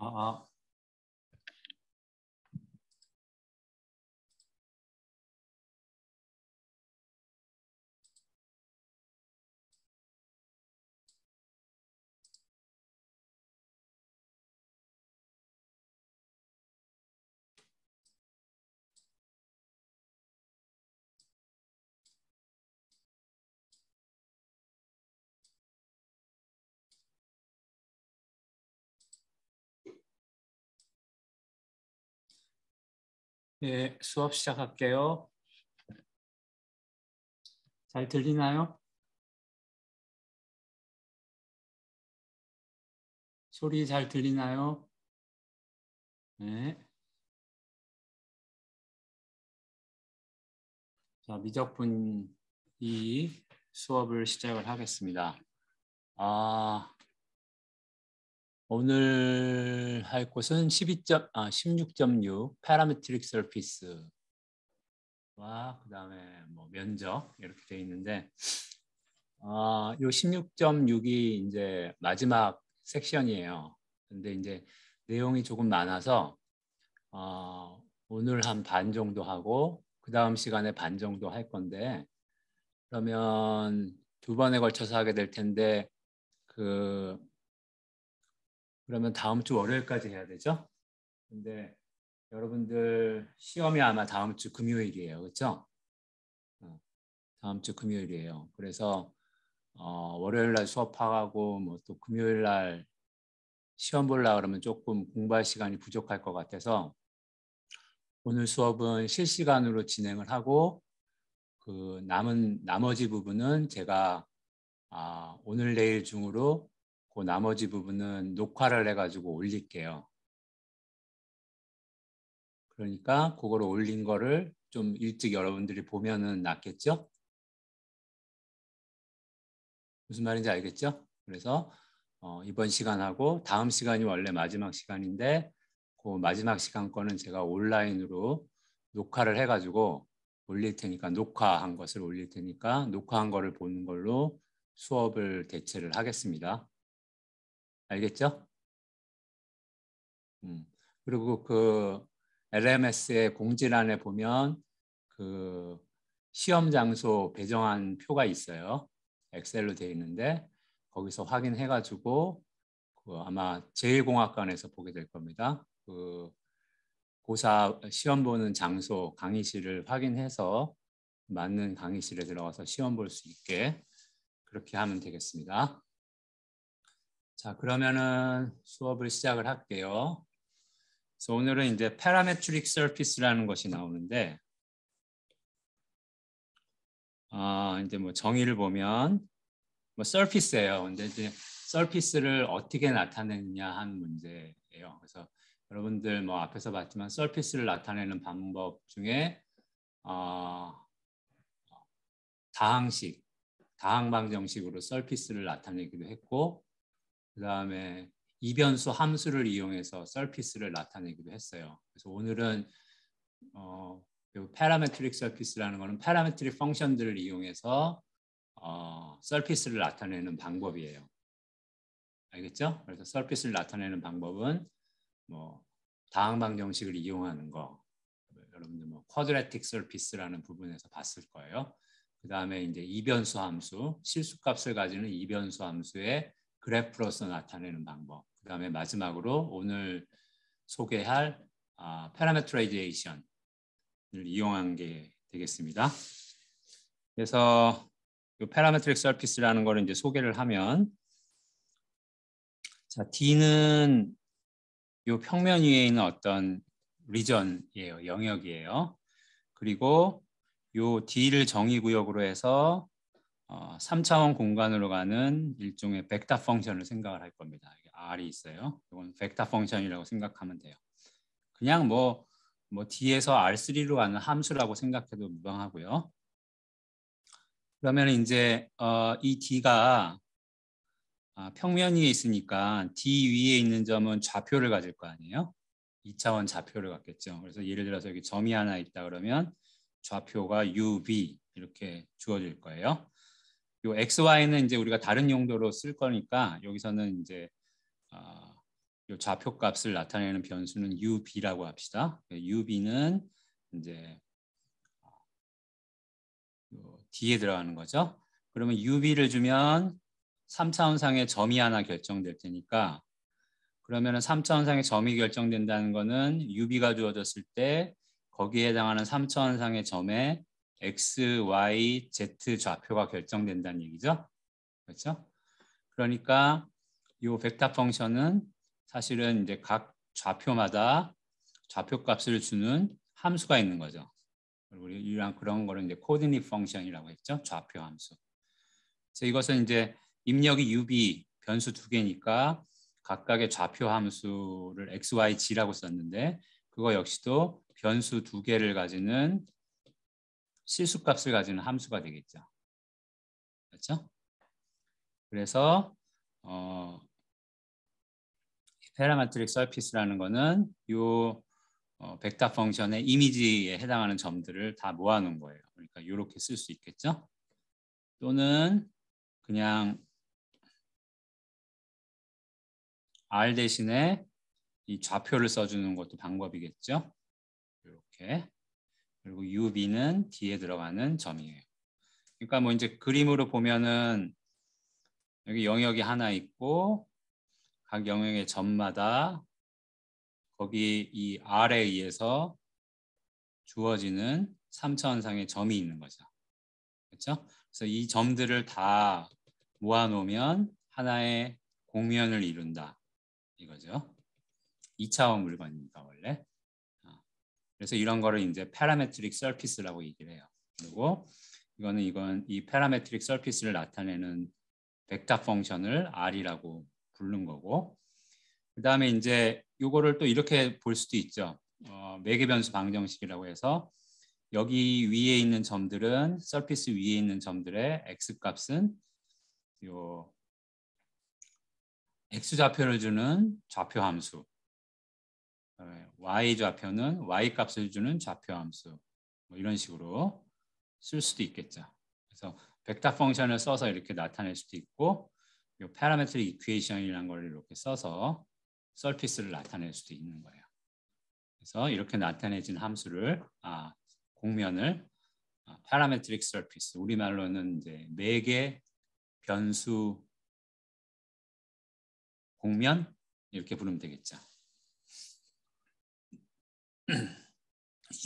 아, 예, 수업 시작할게요. 잘 들리나요? 소리 잘 들리나요? 네. 자, 미적분 2 수업을 시작을 하겠습니다. 오늘 할 곳은 16.6 Parametric Surface와 그다음에 뭐 면적 이렇게 되어 있는데 요 16.6이 이제 마지막 섹션이에요. 근데 이제 내용이 조금 많아서 오늘 한 반 정도 하고 그 다음 시간에 반 정도 할 건데 그러면 두 번에 걸쳐서 하게 될 텐데 그러면 다음 주 월요일까지 해야 되죠? 근데 여러분들 시험이 아마 다음 주 금요일이에요. 그렇죠? 다음 주 금요일이에요. 그래서 월요일 날 수업하고 뭐 또 금요일 날 시험 보려고 그러면 조금 공부할 시간이 부족할 것 같아서 오늘 수업은 실시간으로 진행을 하고 그 나머지 부분은 제가 오늘 내일 중으로 그 나머지 부분은 녹화를 해가지고 올릴게요. 그러니까 그거를 올린 거를 좀 일찍 여러분들이 보면은 낫겠죠? 무슨 말인지 알겠죠? 그래서 이번 시간하고 다음 시간이 원래 마지막 시간인데 그 마지막 시간 거는 제가 온라인으로 녹화를 해가지고 올릴 테니까 녹화한 것을 올릴 테니까 녹화한 거를 보는 걸로 수업을 대체를 하겠습니다. 알겠죠? 그리고 그 LMS의 공지란에 보면 그 시험 장소 배정한 표가 있어요. 엑셀로 되어 있는데 거기서 확인해 가지고 그 아마 제1공학관에서 보게 될 겁니다. 그 고사 시험 보는 장소 강의실을 확인해서 맞는 강의실에 들어가서 시험 볼 수 있게 그렇게 하면 되겠습니다. 자, 그러면은 수업을 시작을 할게요. 그래서 오늘은 이제 parametric surface라는 것이 나오는데 이제 뭐 정의를 보면 뭐 surface예요. 근데 이제 surface를 어떻게 나타내느냐 하는 문제예요. 그래서 여러분들 뭐 앞에서 봤지만 surface를 나타내는 방법 중에 다항방정식으로 surface를 나타내기도 했고 그 다음에 이변수 함수를 이용해서 surface를 나타내기도 했어요. 그래서 오늘은 parametric surface라는 것은 parametric 펑션들을 이용해서 surface를 나타내는 방법이에요. 알겠죠? 그래서 surface를 나타내는 방법은 뭐 다항방정식을 이용하는 거, 여러분들 뭐 quadratic surface라는 부분에서 봤을 거예요. 그 다음에 이제 이변수 함수, 실수값을 가지는 이변수 함수의 그래프로서 나타내는 방법. 그 다음에 마지막으로 오늘 소개할 parameterization을 이용한 게 되겠습니다. 그래서 이 parametric surface라는 거를 이제 소개를 하면 자, D는 이 평면 위에 있는 어떤 리전이에요. 영역이에요. 그리고 이 D를 정의구역으로 해서 3차원 공간으로 가는 일종의 벡터 펑션을 생각을 할 겁니다. R이 있어요. 이건 벡터 펑션이라고 생각하면 돼요. 그냥 뭐 D에서 R3로 가는 함수라고 생각해도 무방하고요. 그러면 이제 이 D가 평면 위에 있으니까 D 위에 있는 점은 좌표를 가질 거 아니에요? 2차원 좌표를 갖겠죠. 그래서 예를 들어서 여기 점이 하나 있다 그러면 좌표가 UV 이렇게 주어질 거예요. 요 XY는 이제 우리가 다른 용도로 쓸 거니까 여기서는 이제 이 좌표값을 나타내는 변수는 UB라고 합시다. UB는 이제 D에 들어가는 거죠. 그러면 UB를 주면 3차원상의 점이 하나 결정될 테니까, 그러면은 3차원상의 점이 결정된다는 거는 UB가 주어졌을 때 거기에 해당하는 3차원상의 점에 X, Y, Z 좌표가 결정된다는 얘기죠. 그렇죠? 그러니까 이 벡터 펑션은 사실은 이제 각 좌표마다 좌표값을 주는 함수가 있는 거죠. 그리고 이런 그런 거를 이제 코디네이트 펑션이라고 했죠. 좌표 함수. 그래서 이것은 이제 입력이 UB 변수 두 개니까 각각의 좌표 함수를 x, y, g라고 썼는데 그거 역시도 변수 두 개를 가지는 실수값을 가지는 함수가 되겠죠. 그렇죠? 그래서 패러메트릭 서피스라는 거는 요 벡터 펑션의 이미지에 해당하는 점들을 다 모아놓은 거예요. 그러니까 이렇게 쓸 수 있겠죠. 또는 그냥 R 대신에 이 좌표를 써주는 것도 방법이겠죠. 이렇게. 그리고 UB는 D에 들어가는 점이에요. 그러니까 뭐 이제 그림으로 보면은 여기 영역이 하나 있고 각 영역의 점마다 거기 이 R에 의해서 주어지는 3차원상의 점이 있는 거죠. 그렇죠? 그래서 이 점들을 다 모아놓으면 하나의 공면을 이룬다. 이거죠. 2차원 물건이니까 원래. 그래서 이런 거를 이제 패러메트릭 서피스라고 얘기를 해요. 그리고 이건 이 패러메트릭 서피스를 나타내는 벡터 펑션을 R이라고 부른 거고, 그 다음에 이제 이거를 또 이렇게 볼 수도 있죠. 매개 변수 방정식이라고 해서 여기 위에 있는 점들은 서피스 위에 있는 점들의 x 값은 요 x 좌표를 주는 좌표 함수, y 좌표는 y 값을 주는 좌표 함수, 뭐 이런 식으로 쓸 수도 있겠죠. 그래서 벡터 펑션을 써서 이렇게 나타낼 수도 있고, 이 패러메트릭 이퀘이션이라는 걸 이렇게 써서 서피스를 나타낼 수도 있는 거예요. 그래서 이렇게 나타내진 함수를 공면을 패러메트릭 서피스, 우리말로는 이제 매개 변수 공면 이렇게 부르면 되겠죠.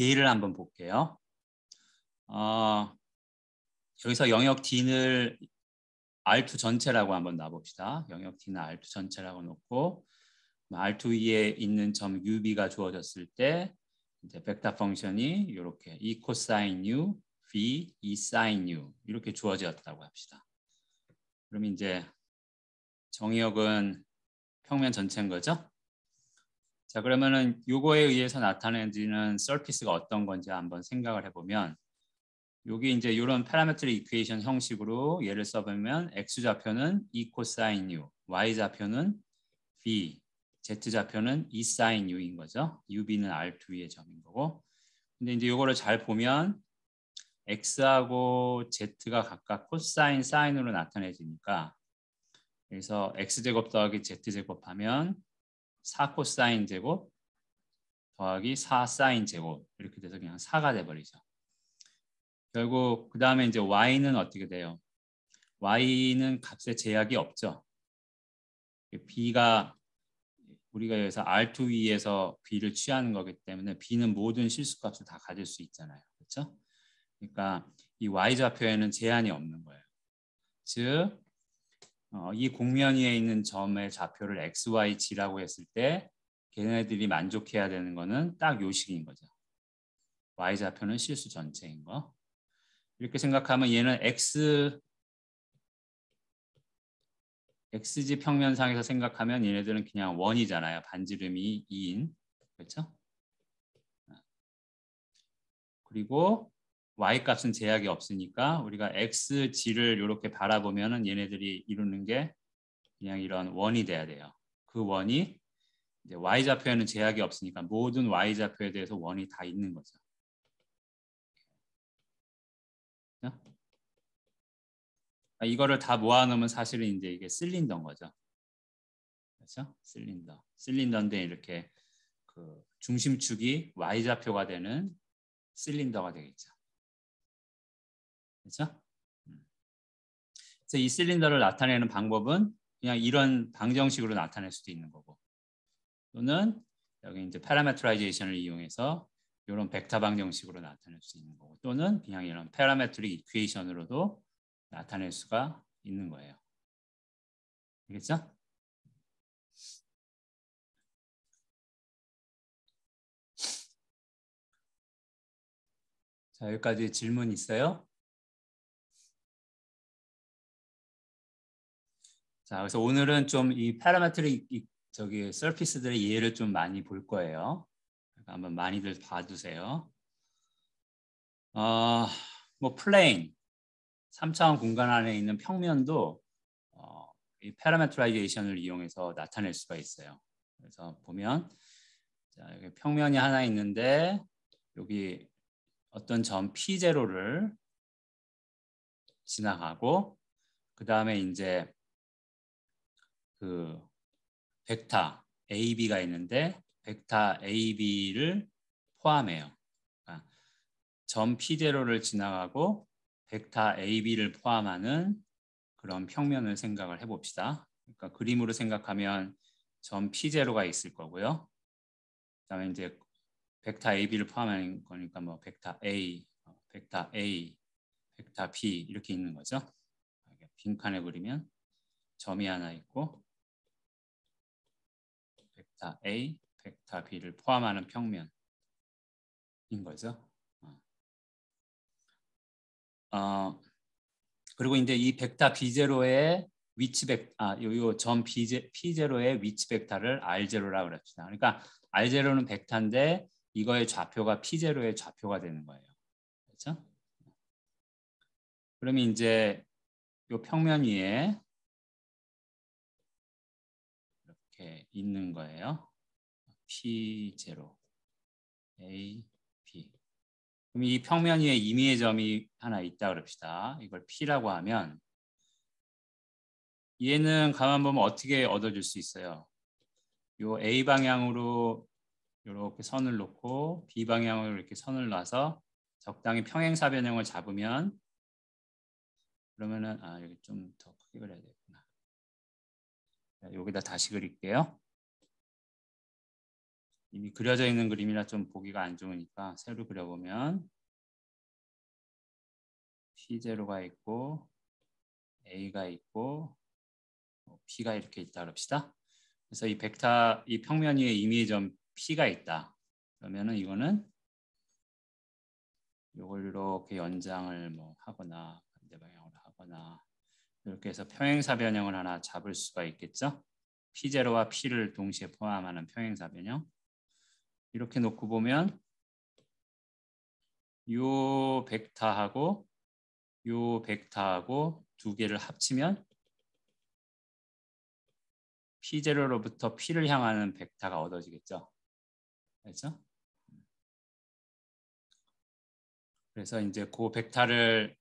예를 한번 볼게요. 여기서 영역 D를 R2 전체라고 한번 놔봅시다. 영역 D는 R2 전체라고 놓고 R2 위에 있는 점 UB가 주어졌을 때 이제 벡터 펑션이 이렇게 E 코사인 U, V, E 사인 U 이렇게 주어졌다고 합시다. 그럼 이제 정의역은 평면 전체인 거죠? 자, 그러면은 요거에 의해서 나타내지는 서피스가 어떤 건지 한번 생각을 해보면, 여기 이제 이런 패러메트릭 이퀘이션 형식으로 예를 써보면 x 좌표는 E 코사인 U, y 좌표는 V, z 좌표는 E 사인 U인 거죠. UB는 R2의 점인 거고. 근데 이제 요거를 잘 보면 x하고 z가 각각 코사인, 사인으로 나타내지니까, 그래서 x제곱 더하기 z제곱 하면 4 코사인 제곱 더하기 4 사인 제곱 이렇게 돼서 그냥 4가 돼버리죠. 결국 그 다음에 이제 y는 어떻게 돼요? y는 값에 제약이 없죠. b가 우리가 여기서 R2 위에서 b를 취하는 거기 때문에 b는 모든 실수값을 다 가질 수 있잖아요. 그렇죠? 그러니까 이 y 좌표에는 제한이 없는 거예요. 즉 이 공면 위에 있는 점의 좌표를 x, y, g라고 했을 때 걔네들이 만족해야 되는 거는 딱 요 식인 거죠. y 좌표는 실수 전체인 거. 이렇게 생각하면 얘는 x지 평면상에서 생각하면 얘네들은 그냥 원이잖아요. 반지름이 2인. 그렇죠? 그리고 y 값은 제약이 없으니까 우리가 x, g를 이렇게 바라보면은 얘네들이 이루는 게 그냥 이런 원이 돼야 돼요. 그 원이 이제 y 좌표에는 제약이 없으니까 모든 y 좌표에 대해서 원이 다 있는 거죠. 이거를 다 모아놓으면 사실은 이제 이게 실린더인 거죠. 그렇죠? 실린더인데 이렇게 그 중심축이 y좌표가 되는 실린더가 되겠죠. 그렇죠? 그래서 이 실린더를 나타내는 방법은 그냥 이런 방정식으로 나타낼 수도 있는 거고, 또는 여기 이제 파라메트라이제이션을 이용해서 이런 벡터 방정식으로 나타낼 수 있는 거고, 또는 그냥 이런 파라메트릭 이퀘이션으로도 나타낼 수가 있는 거예요. 알겠죠? 자, 여기까지 질문 있어요? 자, 그래서 오늘은 좀 이 파라메트릭 저기 서피스들의 이해를 좀 많이 볼 거예요. 그러니까 한번 많이들 봐두세요. 뭐 플레인 3차원 공간 안에 있는 평면도 이 파라메트라이제이션을 이용해서 나타낼 수가 있어요. 그래서 보면 자, 여기 평면이 하나 있는데 여기 어떤 점 P0를 지나가고 그 다음에 이제 그 벡터 AB가 있는데 벡터 AB를 포함해요. 그러니까 점 P0를 지나가고 벡터 AB를 포함하는 그런 평면을 생각을 해봅시다. 그러니까 그림으로 생각하면 점 P0가 있을 거고요. 그다음에 이제 벡터 AB를 포함하는 거니까 뭐 벡터 A, 벡터 A, 벡터 B 이렇게 있는 거죠. 빈칸에 그리면 점이 하나 있고 벡터 A, 벡터 B를 포함하는 평면인 거죠. 그리고 이제 이 벡터 B0의 위치 요점 P0의 위치 벡터를 R0라고 그럽시다. 그러니까 R0는 벡터인데 이거의 좌표가 P0의 좌표가 되는 거예요. 그렇죠? 그러면 이제 요 평면 위에 이렇게 있는 거예요. P0, A, B. 그럼 이 평면 위에 임의의 점이 하나 있다 그럽시다. 이걸 P라고 하면 얘는 가만 보면 어떻게 얻어질 수 있어요? 요 A 방향으로 이렇게 선을 놓고 B 방향으로 이렇게 선을 놔서 적당히 평행사변형을 잡으면 그러면은 여기 좀 더 크게 그려야 되구나. 여기다 다시 그릴게요. 이미 그려져 있는 그림이라 좀 보기가 안 좋으니까 새로 그려보면 P0가 있고 A가 있고 B가 이렇게 있다 그럽시다. 그래서 이 벡터 이 평면 위에 임의의 점 P가 있다. 그러면은 이거는 이걸 이렇게 연장을 뭐 하거나 반대 방향으로 하거나 이렇게 해서 평행사 변형을 하나 잡을 수가 있겠죠. P0와 P를 동시에 포함하는 평행사 변형. 이렇게 놓고 보면 요 벡터하고 요 벡터하고 두 개를 합치면 P0로부터 P를 향하는 벡터가 얻어지겠죠. 그렇죠? 그래서 이제 그 벡터를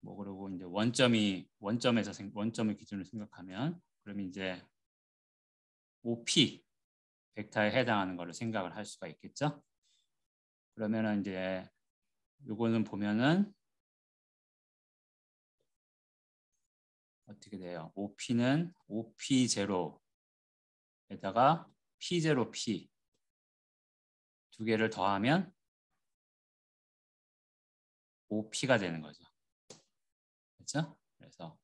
뭐 그러고 이제 원점을 기준으로 생각하면 그러면 이제 OP 벡터에 해당하는 거를 생각을 할 수가 있겠죠. 그러면은 이제 요거는 보면은 어떻게 돼요? OP는 OP0에다가 P0P 두 개를 더하면 OP가 되는 거죠. 그렇죠? 그래서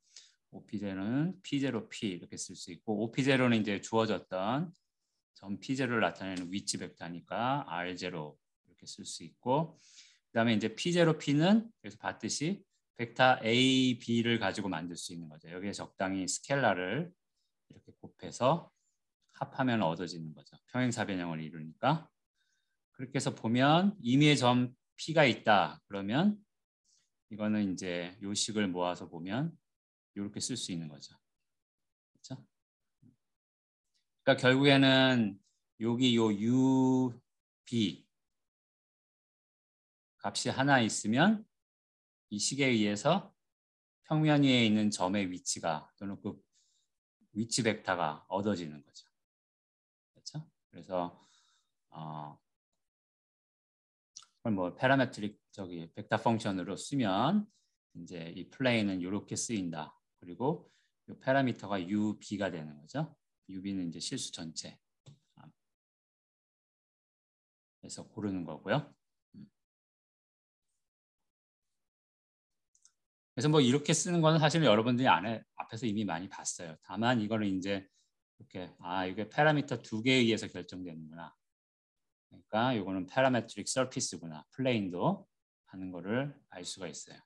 OP0는 P0P 이렇게 쓸 수 있고 OP0는 이제 주어졌던 점 P0를 나타내는 위치 벡터니까 R0 이렇게 쓸 수 있고 그다음에 이제 P0P는 여기서 봤듯이 벡터 A, B를 가지고 만들 수 있는 거죠. 여기에 적당히 스켈라를 이렇게 곱해서 합하면 얻어지는 거죠. 평행사 변형을 이루니까. 그렇게 해서 보면 임의의 점 P가 있다. 그러면 이거는 이제 요식을 모아서 보면 이렇게 쓸 수 있는 거죠. 그렇죠? 그러니까 결국에는 여기 요 U, B 값이 하나 있으면 이 식에 의해서 평면 위에 있는 점의 위치가 또는 그 위치 벡터가 얻어지는 거죠. 그렇죠? 그래서 그걸 뭐 파라메트릭 벡터 펑션으로 쓰면 이제 이 플레인은 이렇게 쓰인다. 그리고 이 파라미터가 UB가 되는 거죠. UB는 이제 실수 전체. 그래서 고르는 거고요. 그래서 뭐 이렇게 쓰는 거는 사실 여러분들이 앞에서 이미 많이 봤어요. 다만 이거는 이제 이렇게 이게 파라미터 2개에 의해서 결정되는구나. 그러니까 이거는 파라메트릭 서피스구나. 플레인도 하는 거를 알 수가 있어요.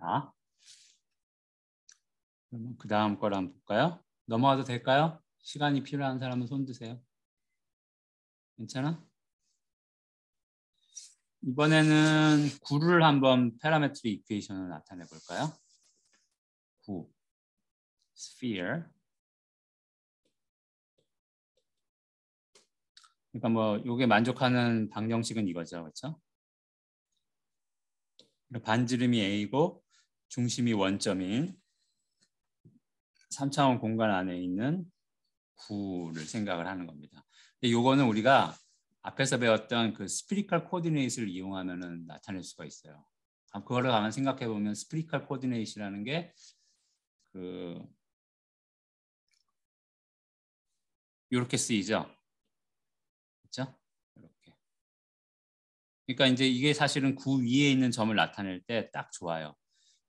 자, 그러면 그 다음 걸 한번 볼까요? 넘어가도 될까요? 시간이 필요한 사람은 손 드세요. 괜찮아? 이번에는 9를 한번 파라메트릭 이퀘이션으로 나타내 볼까요? 9, sphere. 그러니까 뭐 이게 만족하는 방정식은 이거죠, 그렇죠? 반지름이 A고 중심이 원점인 3차원 공간 안에 있는 9를 생각을 하는 겁니다. 근데 요거는 우리가 앞에서 배웠던 그 스피리컬 코디네이트를 이용하면은 나타낼 수가 있어요. 그거를 가만 생각해 보면 스피리컬 코디네이트라는 게 이렇게 쓰이죠. 그렇죠? 이렇게. 그러니까 이제 이게 사실은 9 위에 있는 점을 나타낼 때 딱 좋아요.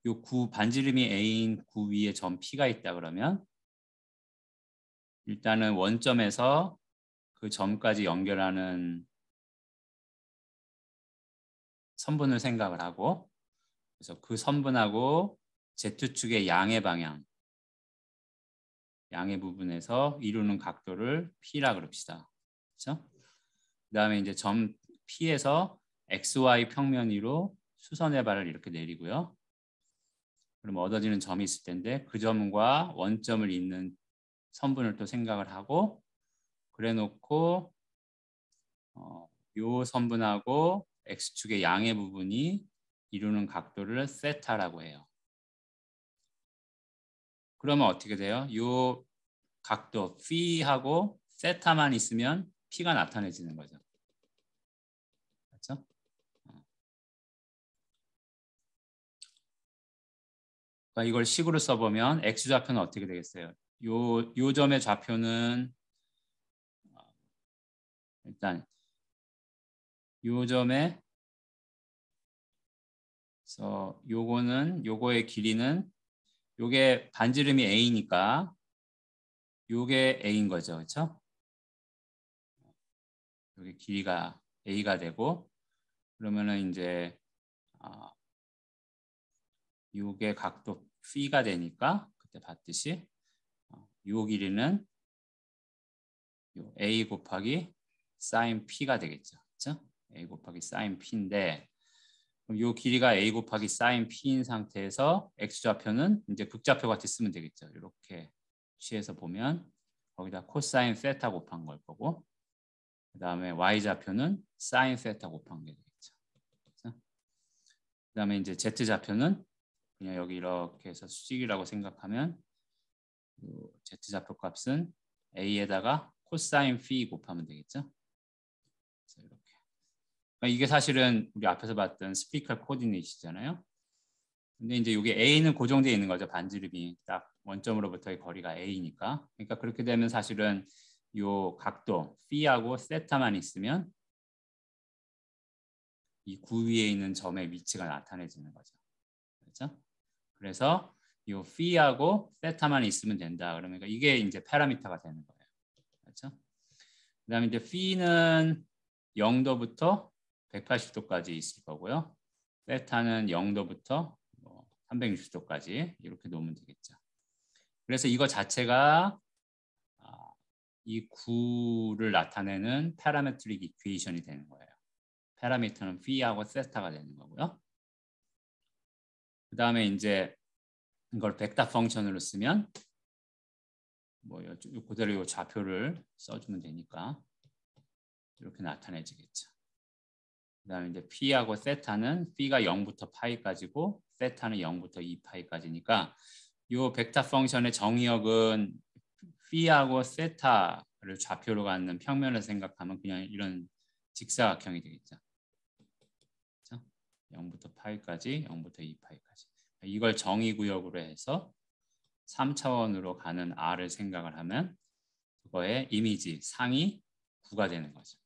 요 9 반지름이 A인 9 위에 점 P가 있다 그러면 일단은 원점에서 그 점까지 연결하는 선분을 생각을 하고 그래서 그 선분하고 Z축의 양의 방향 양의 부분에서 이루는 각도를 P라 그럽시다. 그렇죠? 그다음에 이제 점 P에서 XY 평면 위로 수선의 발을 이렇게 내리고요. 그럼 얻어지는 점이 있을 텐데 그 점과 원점을 잇는 선분을 또 생각을 하고 그래 놓고 요 선분하고 X축의 양의 부분이 이루는 각도를 세타라고 해요. 그러면 어떻게 돼요? 요 각도 P하고 세타만 있으면 P가 나타내지는 거죠. 그렇죠? 그러니까 이걸 식으로 써보면 X좌표는 어떻게 되겠어요? 요 점의 좌표는 일단 요 점에 그래서 요거의 길이는 요게 반지름이 A니까 요게 A인 거죠. 그렇죠? 요게 길이가 A가 되고 그러면은 이제 요게 각도 P가 되니까 그때 봤듯이 요 길이는 요 A 곱하기 sin P가 되겠죠. 그렇죠? A 곱하기 sin P인데 그럼 요 길이가 A 곱하기 sin P인 상태에서 X좌표는 이제 극좌표 같이 쓰면 되겠죠. 이렇게 취해서 보면 거기다 코사인 세타 곱한 걸 거고 그 다음에 Y좌표는 sin 세타 곱한 게 되겠죠. 그렇죠? 그 다음에 이제 Z좌표는 그냥 여기 이렇게 해서 수직이라고 생각하면 Z좌표 값은 A에다가 코사인 phi 곱하면 되겠죠. 그래서 이렇게. 그러니까 이게 사실은 우리 앞에서 봤던 스피리컬 코디네이트잖아요. 근데 이제 이게 A는 고정되어 있는 거죠. 반지름이 딱 원점으로부터의 거리가 A니까. 그러니까 그렇게 되면 사실은 요 각도 P하고 세타만 있으면 이 9 위에 있는 점의 위치가 나타내지는 거죠. 그렇죠? 그래서 이 P하고 세타만 있으면 된다. 그러니까 이게 이제 파라미터가 되는 거예요. 그렇죠? 그다음에 이제 P는 0도부터 180도까지 있을 거고요. 세타는 0도부터 360도까지 이렇게 놓으면 되겠죠. 그래서 이거 자체가 이 구를 나타내는 파라메트릭 이퀘이션이 되는 거예요. 파라미터는 P하고 세타가 되는 거고요. 그 다음에 이제 이걸 벡터 펑션으로 쓰면 그대로 이 좌표를 써주면 되니까 이렇게 나타내지겠죠. 그 다음에 이제 P하고 세타는 P가 0부터 파이까지고 세타는 0부터 2파이까지니까 이 벡터 펑션의 정의역은 P하고 세타를 좌표로 갖는 평면을 생각하면 그냥 이런 직사각형이 되겠죠. 그렇죠? 0부터 파이까지, 0부터 2파이까지. 이걸 정의구역으로 해서 3차원으로 가는 R을 생각을 하면 그거의 이미지, 상이 9가 되는 거죠.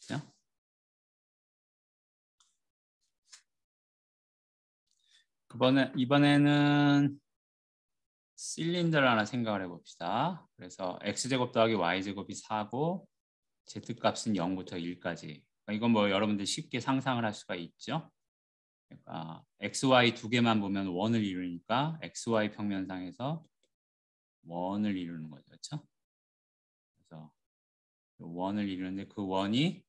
그렇죠? 이번에는 실린더를 하나 생각을 해봅시다. 그래서 x제곱 더하기 y제곱이 4고 z값은 0부터 1까지. 이건 여러분들 쉽게 상상을 할 수가 있죠. 그러니까 xy 두 개만 보면 원을 이루니까 xy 평면상에서 원을 이루는 거죠. 그렇죠? 그래서 원을 이루는데 그 원이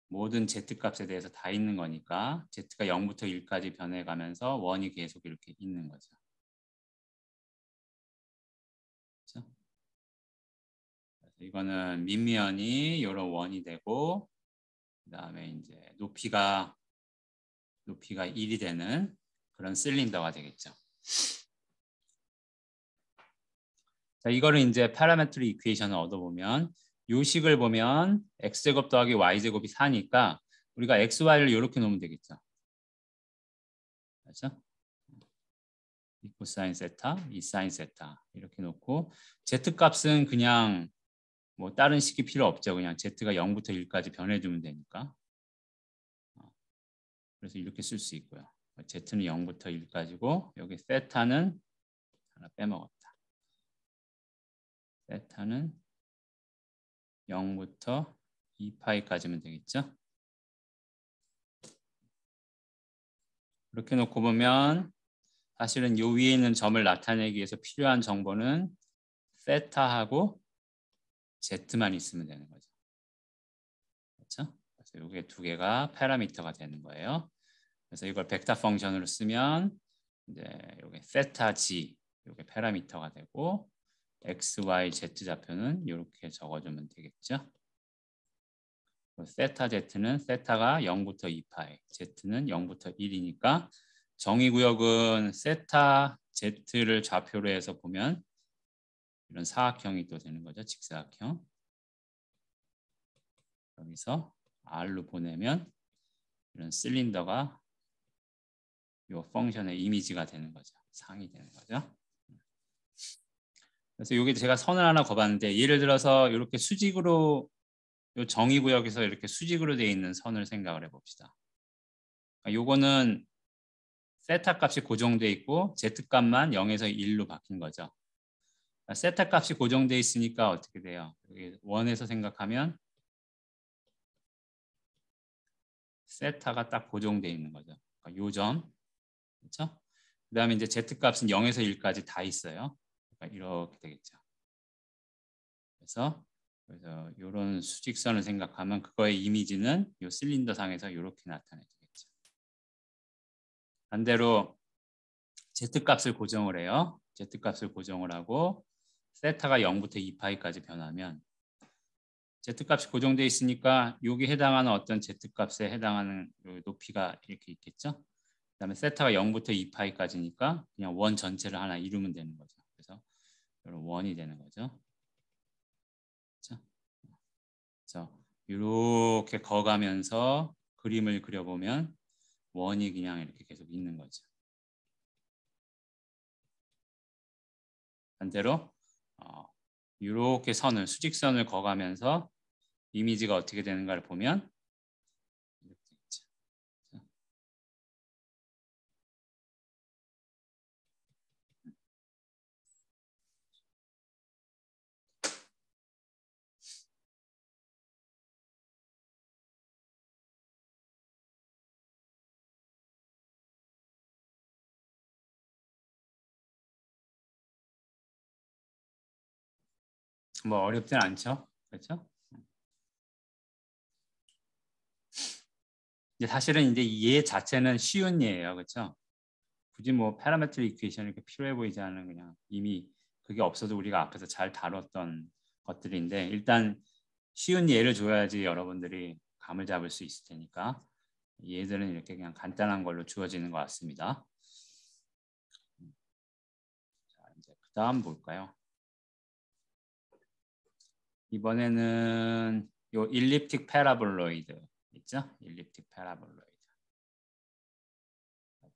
모든 z값에 대해서 다 있는 거니까 z가 0부터 1까지 변해가면서 원이 계속 이렇게 있는 거죠. 그렇죠? 그래서 이거는 밑면이 이런 원이 되고 그 다음에 이제 높이가 1이 되는 그런 실린더가 되겠죠. 자, 이거를 이제 파라메트릭 이퀘이션을 얻어보면 요 식을 보면 x제곱 더하기 y제곱이 4니까 우리가 xy를 이렇게 놓으면 되겠죠. 그렇죠? 이 코사인 세타, 이 사인 세타 이렇게 놓고 z값은 그냥 다른 식이 필요 없죠. 그냥 z가 0부터 1까지 변해주면 되니까. 그래서 이렇게 쓸 수 있고요. z는 0부터 1까지고 여기 세타는 하나 빼먹었다. 세타는 0부터 2파이까지면 되겠죠. 이렇게 놓고 보면 사실은 요 위에 있는 점을 나타내기 위해서 필요한 정보는 세타하고 z만 있으면 되는 거죠. 그렇죠? 그래서 이게 두 개가 파라미터가 되는 거예요. 그래서 이걸 벡터 펑션으로 쓰면 이제 여기 세타 g 이게 파라미터가 되고 x, y, z 좌표는 이렇게 적어주면 되겠죠. 세타 z는 세타가 0부터 2파이, z는 0부터 1이니까 정의구역은 세타 z를 좌표로 해서 보면 이런 사각형이 또 되는 거죠. 직사각형. 여기서 R로 보내면 이런 실린더가 이 펑션의 이미지가 되는 거죠. 상이 되는 거죠. 그래서 여기 제가 선을 하나 그어봤는데 예를 들어서 이렇게 수직으로 이 정의구역에서 이렇게 수직으로 되어 있는 선을 생각을 해봅시다. 요거는 세타 값이 고정되어 있고 z 값만 0에서 1로 바뀐 거죠. 세타 값이 고정되어 있으니까 어떻게 돼요? 여기 원에서 생각하면 세타가 딱 고정되어 있는 거죠. 그러니까 요 점, 그렇죠? 그 다음에 이제 z 값은 0에서 1까지 다 있어요. 그러니까 이렇게 되겠죠. 그래서 이런 수직선을 생각하면 그거의 이미지는 이 실린더 상에서 이렇게 나타내겠죠. 반대로 z값을 고정을 해요. z값을 고정을 하고 세타가 0부터 2파이까지 변하면 z값이 고정되어 있으니까 여기 해당하는 어떤 z값에 해당하는 높이가 이렇게 있겠죠. 그 다음에 세타가 0부터 2파이까지니까 그냥 원 전체를 하나 이루면 되는 거죠. 그래서 이런 원이 되는 거죠. 그래서 이렇게 거가면서 그림을 그려보면 원이 그냥 이렇게 계속 있는 거죠. 반대로 이렇게 수직선을 거가면서 이미지가 어떻게 되는가를 보면 뭐 어렵진 않죠, 그렇죠? 이제 사실은 이제 이 예 자체는 쉬운 예예요, 그렇죠? 굳이 뭐 파라메트릭 이퀘이션이 이렇게 필요해 보이지 않은 그냥 이미 그게 없어도 우리가 앞에서 잘 다뤘던 것들인데 일단 쉬운 예를 줘야지 여러분들이 감을 잡을 수 있을 테니까 얘들은 이렇게 그냥 간단한 걸로 주어지는 것 같습니다. 자, 이제 그다음 볼까요? 이번에는 요 일립틱 패라볼로이드 있죠? 일립틱 패라볼로이드.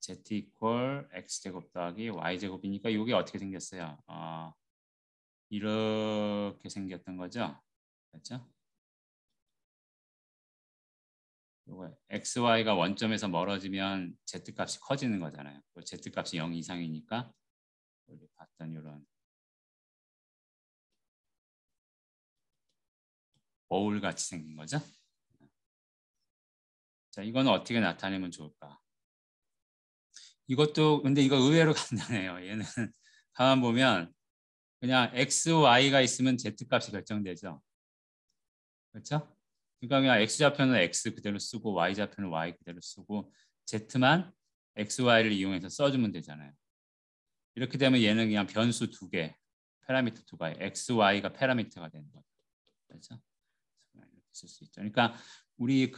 z 이퀄 x제곱 더하기 y제곱이니까 이게 어떻게 생겼어요? 이렇게 생겼던 거죠? 그렇죠? 요거 xy가 원점에서 멀어지면 z값이 커지는 거잖아요. z값이 0 이상이니까 우리 봤던 이런 거울 같이 생긴 거죠. 자, 이거는 어떻게 나타내면 좋을까? 이것도 근데 이거 의외로 간단해요. 얘는 가만 보면 그냥 x, y가 있으면 z 값이 결정되죠. 그렇죠? 그러니까 그냥 x 좌표는 x 그대로 쓰고 y 좌표는 y 그대로 쓰고 z만 x, y를 이용해서 써주면 되잖아요. 이렇게 되면 얘는 그냥 변수 두 개, 파라미터 두 가지, x, y가 파라미터가 되는 거죠. 그렇죠? 이렇게 쓸 수 있죠. 그러니까 우리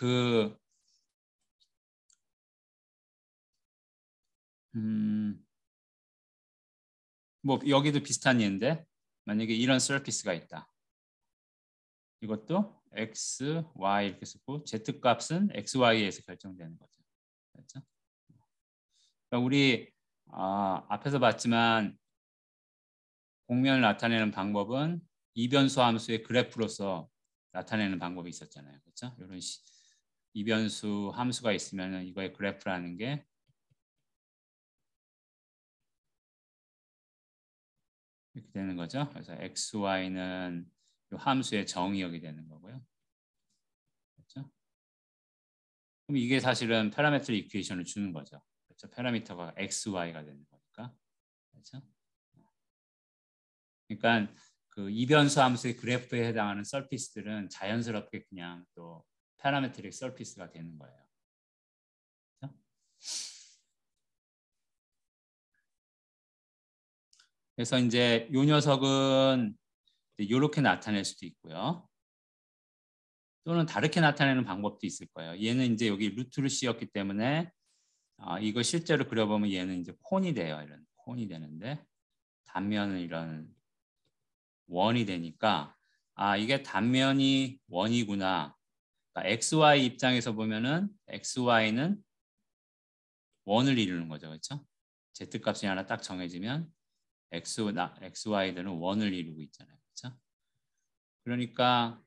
뭐 여기도 비슷한 예인데 만약에 이런 서피스가 있다. 이것도 x, y 이렇게 쓰고 z 값은 x, y에서 결정되는 거죠. 그렇죠? 그러니까 우리 앞에서 봤지만 공면을 나타내는 방법은 이변수 함수의 그래프로서 나타내는 방법이 있었잖아요. 그렇죠? 이런 이변수 함수가 있으면 이거의 그래프라는 게 이렇게 되는 거죠. 그래서 x, y는 이 함수의 정의역이 되는 거고요. 그렇죠? 그럼 이게 사실은 파라메트릭 이퀘이션을 주는 거죠. 그렇죠? 파라미터가 x, y가 되는 거니까. 그렇죠? 그러니까 그 이변수 함수의 그래프에 해당하는 서피스들은 자연스럽게 그냥 또 파라메트릭 서피스가 되는 거예요. 그렇죠? 그래서 이제 이 녀석은 이렇게 나타낼 수도 있고요. 또는 다르게 나타내는 방법도 있을 거예요. 얘는 이제 여기 루트를 씌웠기 때문에 이거 실제로 그려보면 얘는 이제 콘이 돼요. 이런 콘이 되는데 단면은 이런 원이 되니까 이게 단면이 원이구나. 그러니까 XY 입장에서 보면은 XY는 원을 이루는 거죠. 그렇죠? Z값이 하나 딱 정해지면 XY들은 원을 이루고 있잖아요. 그렇죠? 그러니까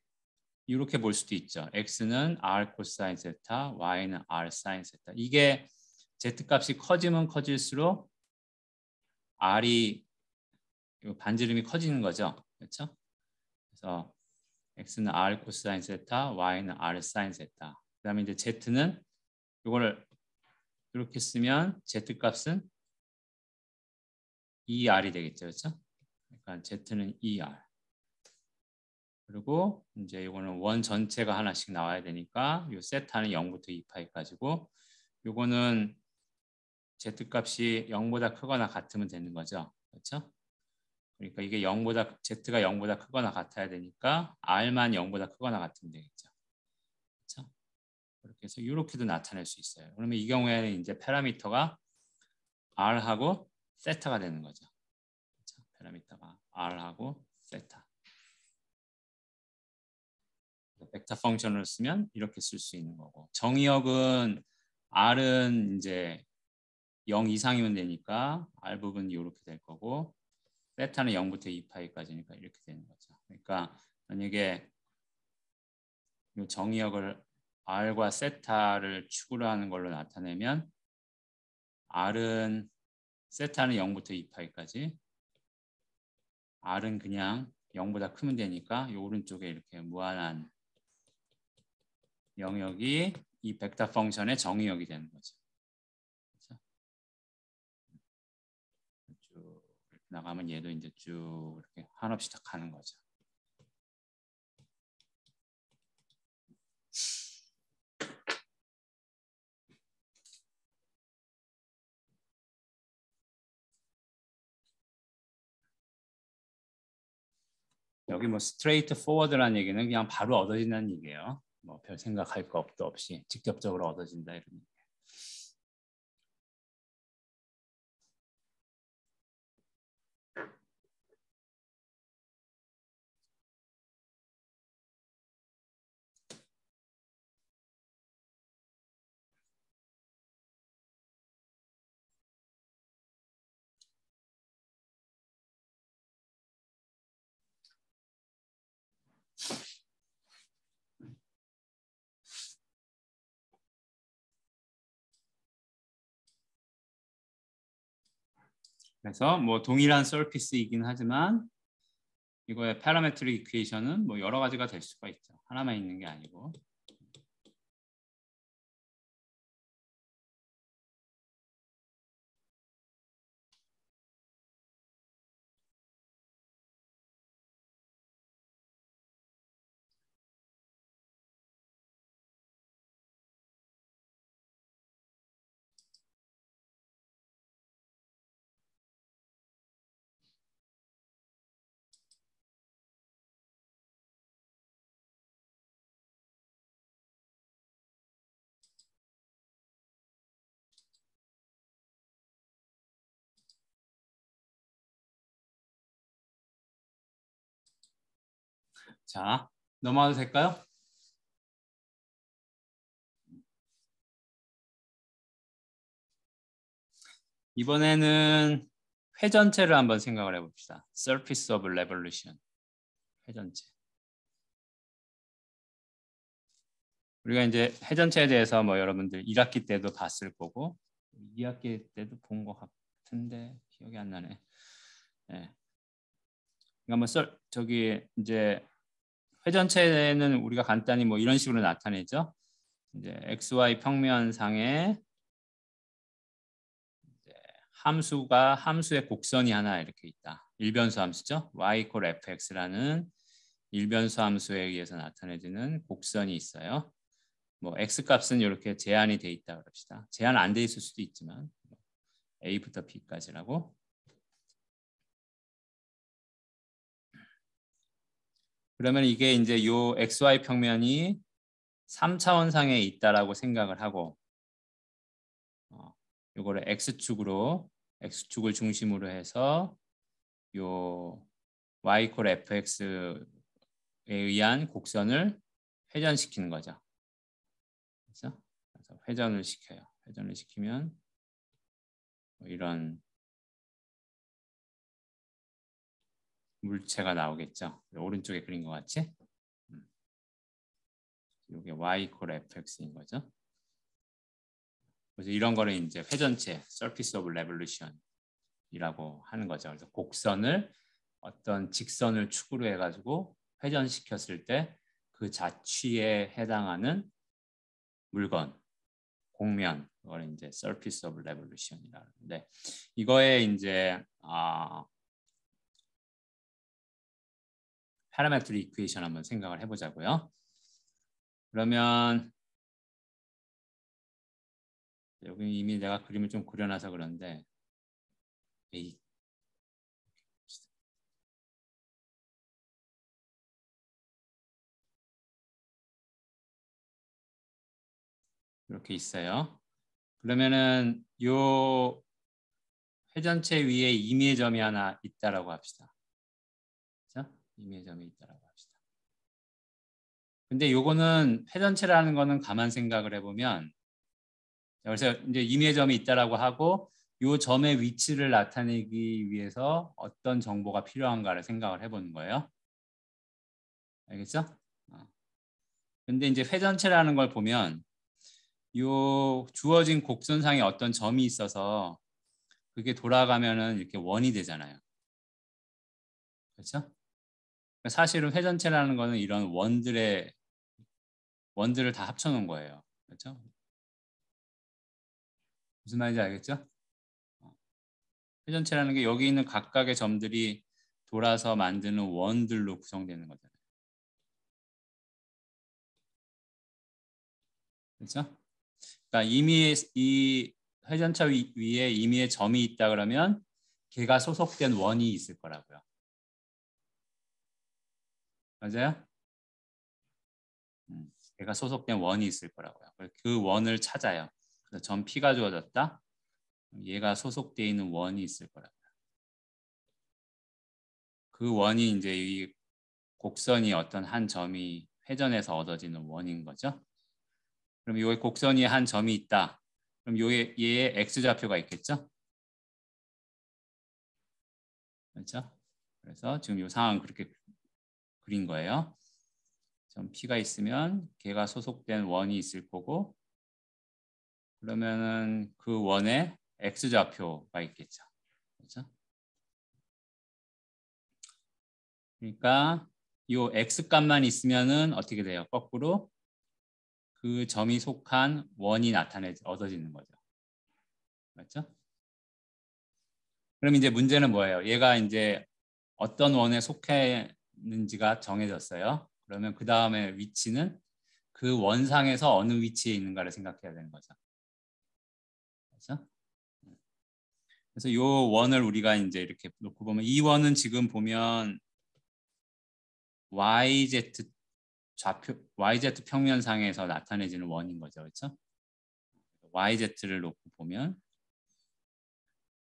이렇게 볼 수도 있죠. X는 R 코사인 세타, Y는 R 사인 세타. 이게 Z값이 커지면 커질수록 R이 반지름이 커지는 거죠. 그렇죠? 그래서 X는 R 코사인 세타, Y는 R 사인 세타. 그다음에 이제 Z는 이거를 이렇게 쓰면 Z값은 ER이 되겠죠. 그렇죠? 그러니까 Z는 ER. 그리고 이제 이거는 원 전체가 하나씩 나와야 되니까 이 세타는 0부터 2파이까지고 이거는 Z값이 0보다 크거나 같으면 되는 거죠. 그렇죠? 그러니까 이게 0보다 Z가 0보다 크거나 같아야 되니까 R만 0보다 크거나 같으면 되겠죠. 그렇죠? 그렇게 해서 이렇게도 나타낼 수 있어요. 그러면 이 경우에는 이제 파라미터가 R하고 세타가 되는 거죠. 그렇죠? 파라미터가 R하고 세타. 벡터 펑션을 쓰면 이렇게 쓸 수 있는 거고 정의역은 R은 이제 0 이상이면 되니까 R 부분이 이렇게 될 거고 세타는 0부터 2파이까지니까 이렇게 되는 거죠. 그러니까 만약에 이 정의역을 R과 세타를 축으로 하는 걸로 나타내면 R은 세타는 0부터 2파이까지 R은 그냥 0보다 크면 되니까 이 오른쪽에 이렇게 무한한 영역이 이 벡터 펑션의 정의역이 되는 거죠. 그렇죠? 쭉 이렇게 나가면 얘도 이제 쭉 이렇게 한없이 다 가는 거죠. 여기 뭐 스트레이트 포워드라는 얘기는 그냥 바로 얻어진다는 얘기예요. 뭐 별 생각할 거 없도 없이 직접적으로 얻어진다 이런 얘기. 그래서 뭐 동일한 서피스이긴 하지만 이거의 파라메트릭 이퀘이션은 뭐 여러 가지가 될 수가 있죠. 하나만 있는 게 아니고. 자, 넘어가도 될까요? 이번에는 회전체를 한번 생각을 해봅시다. Surface of Revolution. 회전체. 우리가 이제 회전체에 대해서 뭐 여러분들 1학기 때도 봤을 거고 2학기 때도 본 것 같은데 기억이 안 나네. 네. 그러니까 뭐 저기 이제 회전체는 우리가 간단히 뭐 이런 식으로 나타내죠. 이제 XY 평면상에 함수의 곡선이 하나 이렇게 있다. 일변수 함수죠. y equal fx라는 일변수 함수에 의해서 나타내지는 곡선이 있어요. 뭐 x 값은 이렇게 제한이 돼 있다 그럽시다. 제한 안 돼 있을 수도 있지만 a부터 b까지라고. 그러면 이게 이제 요 xy 평면이 3차원상에 있다라고 생각을 하고 요거를 x축을 중심으로 해서 요 y equal fx에 의한 곡선을 회전시키는 거죠. 그래서 회전을 시켜요. 회전을 시키면 뭐 이런 물체가 나오겠죠. 오른쪽에 그린 것 같이. 이게 y equal fx인 거죠. 그래서 이런 거를 이제 회전체, surface of revolution이라고 하는 거죠. 그래서 곡선을 어떤 직선을 축으로 해가지고 회전시켰을 때 그 자취에 해당하는 물건, 곡면, 그걸 이제 surface of revolution이라고 하는데 이거에 이제 파라메트릭 이퀘이션 한번 생각을 해보자고요. 그러면 여기 이미 내가 그림을 좀 그려놔서 그런데 이렇게 있어요. 그러면은 요 회전체 위에 임의의 점이 하나 있다라고 합시다. 그렇죠? 임의의 점이 있다라고 합시다. 근데 요거는 회전체라는 거는 가만 생각을 해보면 그래서 이제 임의의 점이 있다라고 하고 요 점의 위치를 나타내기 위해서 어떤 정보가 필요한가를 생각을 해보는 거예요. 알겠죠? 근데 이제 회전체라는 걸 보면 요 주어진 곡선상에 어떤 점이 있어서 그게 돌아가면은 이렇게 원이 되잖아요. 그렇죠? 사실은 회전체라는 거는 이런 원들을 다 합쳐놓은 거예요. 그렇죠? 무슨 말인지 알겠죠? 회전체라는 게 여기 있는 각각의 점들이 돌아서 만드는 원들로 구성되는 거잖아요. 그렇죠? 그러니까 이미 이 회전체 위에 임의의 점이 있다 그러면 걔가 소속된 원이 있을 거라고요. 맞아요? 얘가 소속된 원이 있을 거라고요. 그 원을 찾아요. 그래서 점 P가 주어졌다. 얘가 소속되어 있는 원이 있을 거라고요. 그 원이 이제 이 곡선이 어떤 한 점이 회전해서 얻어지는 원인 거죠. 그럼 여기 곡선이 한 점이 있다. 그럼 얘의 x좌표가 있겠죠? 그렇죠? 그래서 지금 이 상황 그렇게 그린 거예요. 점 P가 있으면 걔가 소속된 원이 있을 거고 그러면은 그 원에 x좌표가 있겠죠. 그렇죠? 그러니까 이 x값만 있으면은 어떻게 돼요? 거꾸로 그 점이 속한 원이 얻어지는 거죠. 맞죠? 그럼 이제 문제는 뭐예요? 얘가 이제 어떤 원에 속했는지가 정해졌어요. 그러면 그 다음에 위치는 그 원상에서 어느 위치에 있는가를 생각해야 되는 거죠. 그렇죠? 그래서 이 원을 우리가 이제 이렇게 놓고 보면 이 원은 지금 보면 YZ 좌표 YZ 평면상에서 나타내지는 원인 거죠. 그렇죠? YZ를 놓고 보면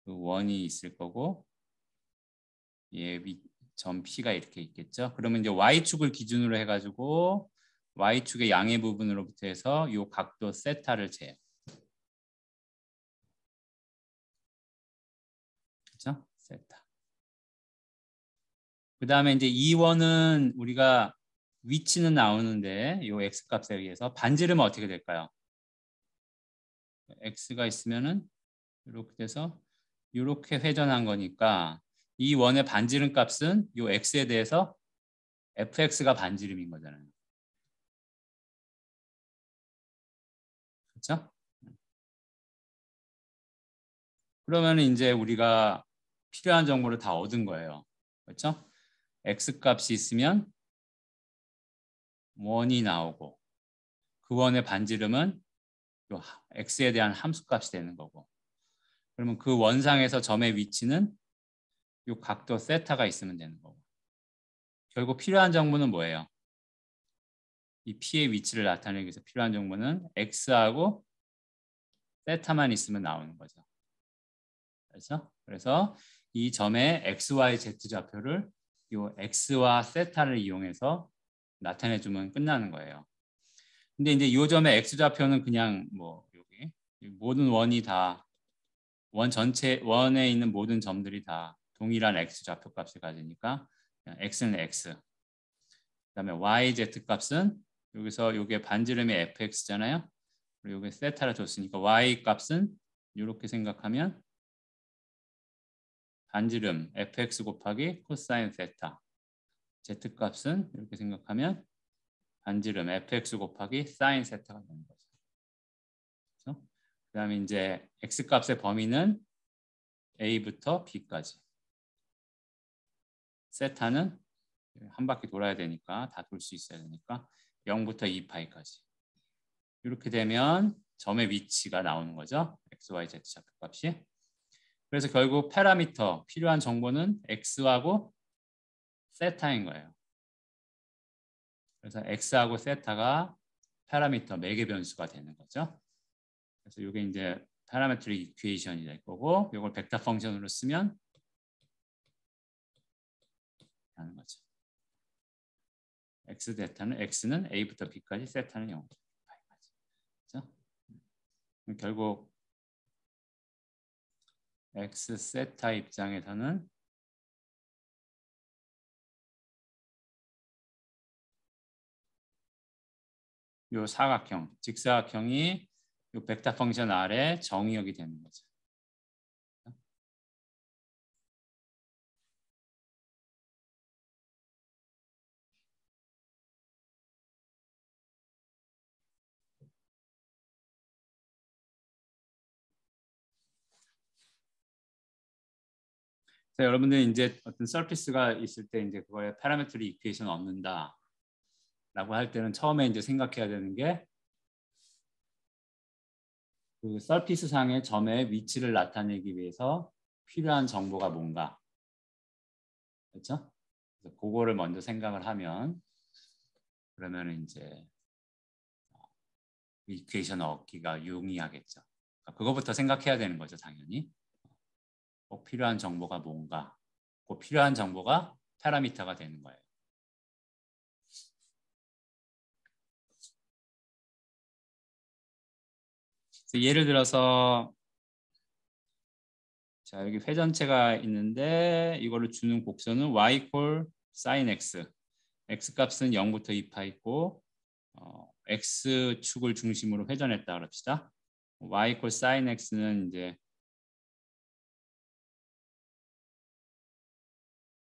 그 원이 있을 거고 점 P가 이렇게 있겠죠. 그러면 이제 Y축을 기준으로 해가지고 Y축의 양의 부분으로부터 해서 이 각도 세타를 재요. 그렇죠? 세타. 그 다음에 이제 이 원은 우리가 위치는 나오는데 이 X값에 의해서 반지름은 어떻게 될까요? X가 있으면은 이렇게 돼서 이렇게 회전한 거니까 이 원의 반지름 값은 이 X에 대해서 fx가 반지름인 거잖아요. 그렇죠? 그러면 이제 우리가 필요한 정보를 다 얻은 거예요. 그렇죠? x 값이 있으면 원이 나오고 그 원의 반지름은 요 x에 대한 함수 값이 되는 거고 그러면 그 원상에서 점의 위치는 요 각도 세타가 있으면 되는 거고 결국 필요한 정보는 뭐예요? 이 P의 위치를 나타내기 위해서 필요한 정보는 x하고 세타만 있으면 나오는 거죠. 그렇죠? 그래서 이 점의 x, y, z 좌표를 이 x와 세타를 이용해서 나타내주면 끝나는 거예요. 근데 이제 이 점의 x 좌표는 그냥 뭐 여기 모든 원이 다 원 전체 원에 있는 모든 점들이 다 동일한 x 좌표 값을 가지니까 x는 x. 그다음에 y, z 값은 여기서 이게 반지름이 fx잖아요. 그리고 여기 세타를 줬으니까 y 값은 이렇게 생각하면 반지름 fx 곱하기 코사인 세타. z값은 이렇게 생각하면 반지름 fx 곱하기 사인 세타가 되는 거죠. 그렇죠? 그다음에 이제 x값의 범위는 a부터 b까지. 세타는 한 바퀴 돌아야 되니까 다 돌 수 있어야 되니까 0부터 2파이까지. 이렇게 되면 점의 위치가 나오는 거죠. x, y, z 좌표값이. 그래서 결국 파라미터 필요한 정보는 x하고 세타인 거예요. 그래서 x하고 세타가 파라미터 매개 변수가 되는 거죠. 그래서 이게 이제 파라메트릭 이퀘이션이 될 거고 이걸 벡터 펑션으로 쓰면 하는 거죠. x 세타는 x는 a부터 b까지 세타는 0부터 b까지. 그렇죠? 결국 x 세타 입장에서는 요 사각형, 직사각형이 요 벡터 펑션 아래 정의역이 되는 거죠. 자, 여러분들이 이제 어떤 서피스가 있을 때 이제 그거에 파라메트릭 이퀘이션 얻는다라고 할 때는 처음에 이제 생각해야 되는 게 그 서피스 상의 점의 위치를 나타내기 위해서 필요한 정보가 뭔가. 그렇죠? 그래서 그거를 먼저 생각을 하면 그러면 이제 이퀘이션 얻기가 용이하겠죠. 그거부터 생각해야 되는 거죠, 당연히. 꼭 필요한 정보가 뭔가. 꼭 필요한 정보가 파라미터가 되는 거예요. 예를 들어서 자, 여기 회전체가 있는데 이거를 주는 곡선은 y 콜 sin x. x 값은 0부터 2파 있고 x축을 중심으로 회전했다 그럽시다. y 콜 sin x는 이제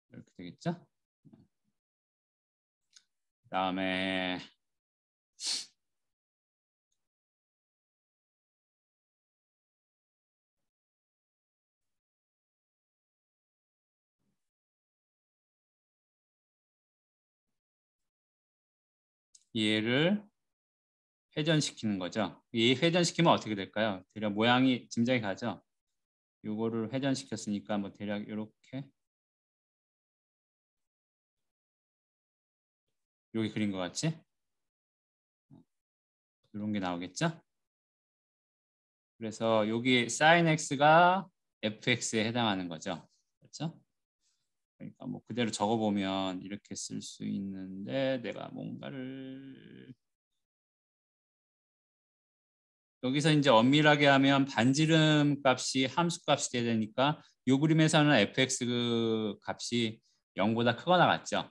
이렇게 되겠죠? 그다음에 얘를 회전시키는 거죠. 이 회전시키면 어떻게 될까요? 대략 모양이 짐작이 가죠. 요거를 회전시켰으니까 뭐 대략 이렇게 여기 그린 것 같지? 이런 게 나오겠죠? 그래서 여기 sin x가 fx에 해당하는 거죠. 그렇죠? 그러니까 뭐 그대로 적어보면 이렇게 쓸 수 있는데 내가 뭔가를 여기서 이제 엄밀하게 하면 반지름 값이 함수 값이 돼야 되니까 이 그림에서는 fx 그 값이 0보다 크거나 같죠.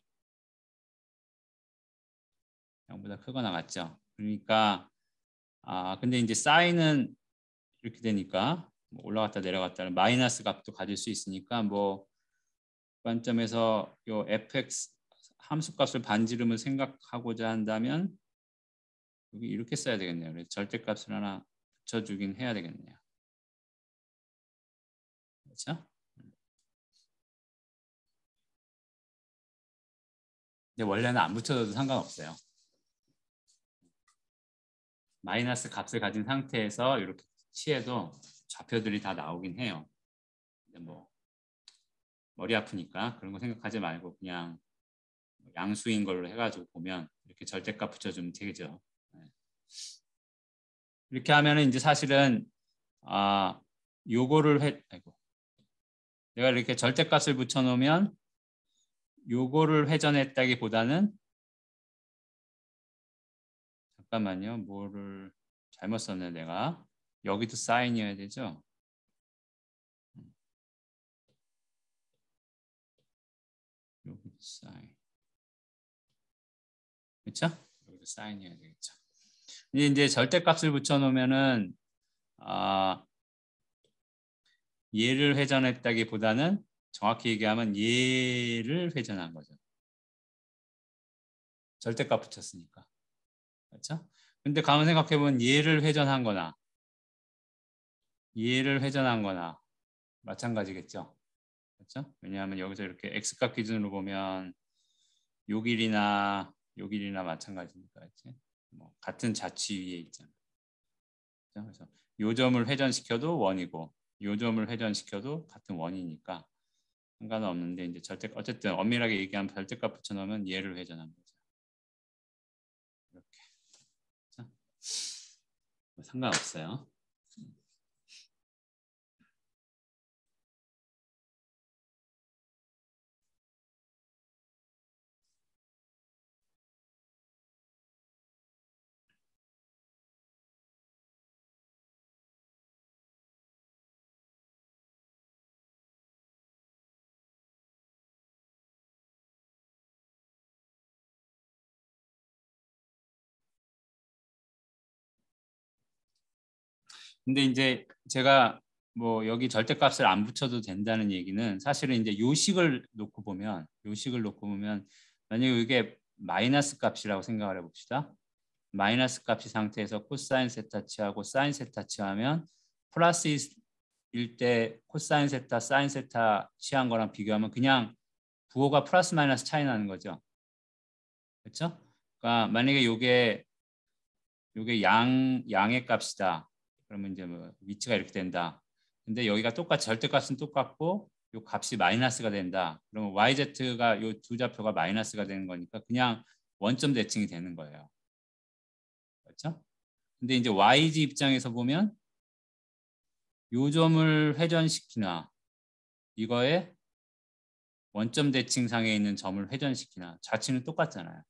0보다 크거나 같죠. 그러니까 근데 이제 사인은 이렇게 되니까 뭐 올라갔다 내려갔다는 마이너스 값도 가질 수 있으니까 뭐 관점에서 요 fx 함수 값을 반지름을 생각하고자 한다면 여기 이렇게 써야 되겠네요. 그래서 절대값을 하나 붙여주긴 해야 되겠네요. 그렇죠? 근데 원래는 안 붙여줘도 상관없어요. 마이너스 값을 가진 상태에서 이렇게 치해도 좌표들이 다 나오긴 해요. 근데 뭐 머리 아프니까 그런 거 생각하지 말고 그냥 양수인 걸로 해가지고 보면 이렇게 절대값 붙여주면 되겠죠. 네. 이렇게 하면은 이제 사실은 요거를 아이고 내가 이렇게 절대값을 붙여놓으면 요거를 회전했다기보다는 잠깐만요. 뭐를 잘못 썼네 내가. 여기도 사인이어야 되죠. 여기도 사인. 그렇죠? 여기도 사인이어야 되겠죠. 이제 절대값을 붙여놓으면은 얘를 회전했다기보다는 정확히 얘기하면 얘를 회전한 거죠. 절대값 붙였으니까. 그렇죠? 근데 가만 생각해보면 얘를 회전한 거나 얘를 회전한 거나 마찬가지겠죠. 그렇죠? 왜냐하면 여기서 이렇게 x값 기준으로 보면 요 길이나 마찬가지니까. 그렇지? 뭐 같은 자취 위에 있잖아. 그렇죠? 그래서 요 점을 회전시켜도 원이고 요 점을 회전시켜도 같은 원이니까 상관은 없는데 이제 어쨌든 엄밀하게 얘기하면 절대값 붙여놓으면 얘를 회전한 거죠. 이렇게. 그렇죠? 뭐 상관없어요. 근데 이제 제가 뭐 여기 절대값을 안 붙여도 된다는 얘기는 사실은 이제 요식을 놓고 보면 만약에 이게 마이너스 값이라고 생각을 해봅시다. 마이너스 값이 상태에서 코사인 세타 취하고 사인 세타 취하면 플러스일 때 코사인 세타, 사인 세타 취한 거랑 비교하면 그냥 부호가 플러스 마이너스 차이 나는 거죠. 그렇죠? 그러니까 만약에 요게 양의 값이다. 그러면 이제 뭐 위치가 이렇게 된다. 근데 여기가 똑같이 절대값은 똑같고 요 값이 마이너스가 된다. 그러면 yz가 요 두 좌표가 마이너스가 되는 거니까 그냥 원점 대칭이 되는 거예요. 그렇죠? 근데 이제 YG 입장에서 보면 요 점을 회전시키나 이거에 원점 대칭상에 있는 점을 회전시키나 좌측은 똑같잖아요.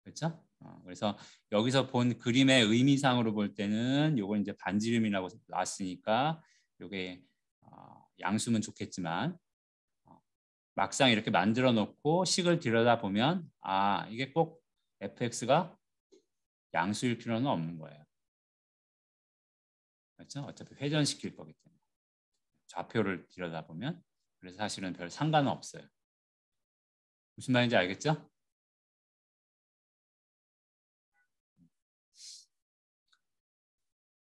그렇죠? 그래서 여기서 본 그림의 의미상으로 볼 때는 요거 이제 반지름이라고 나왔으니까 요게 양수면 좋겠지만 막상 이렇게 만들어 놓고 식을 들여다보면 이게 꼭 fx가 양수일 필요는 없는 거예요. 그렇죠? 어차피 회전시킬 거기 때문에 좌표를 들여다보면 그래서 사실은 별 상관은 없어요. 무슨 말인지 알겠죠?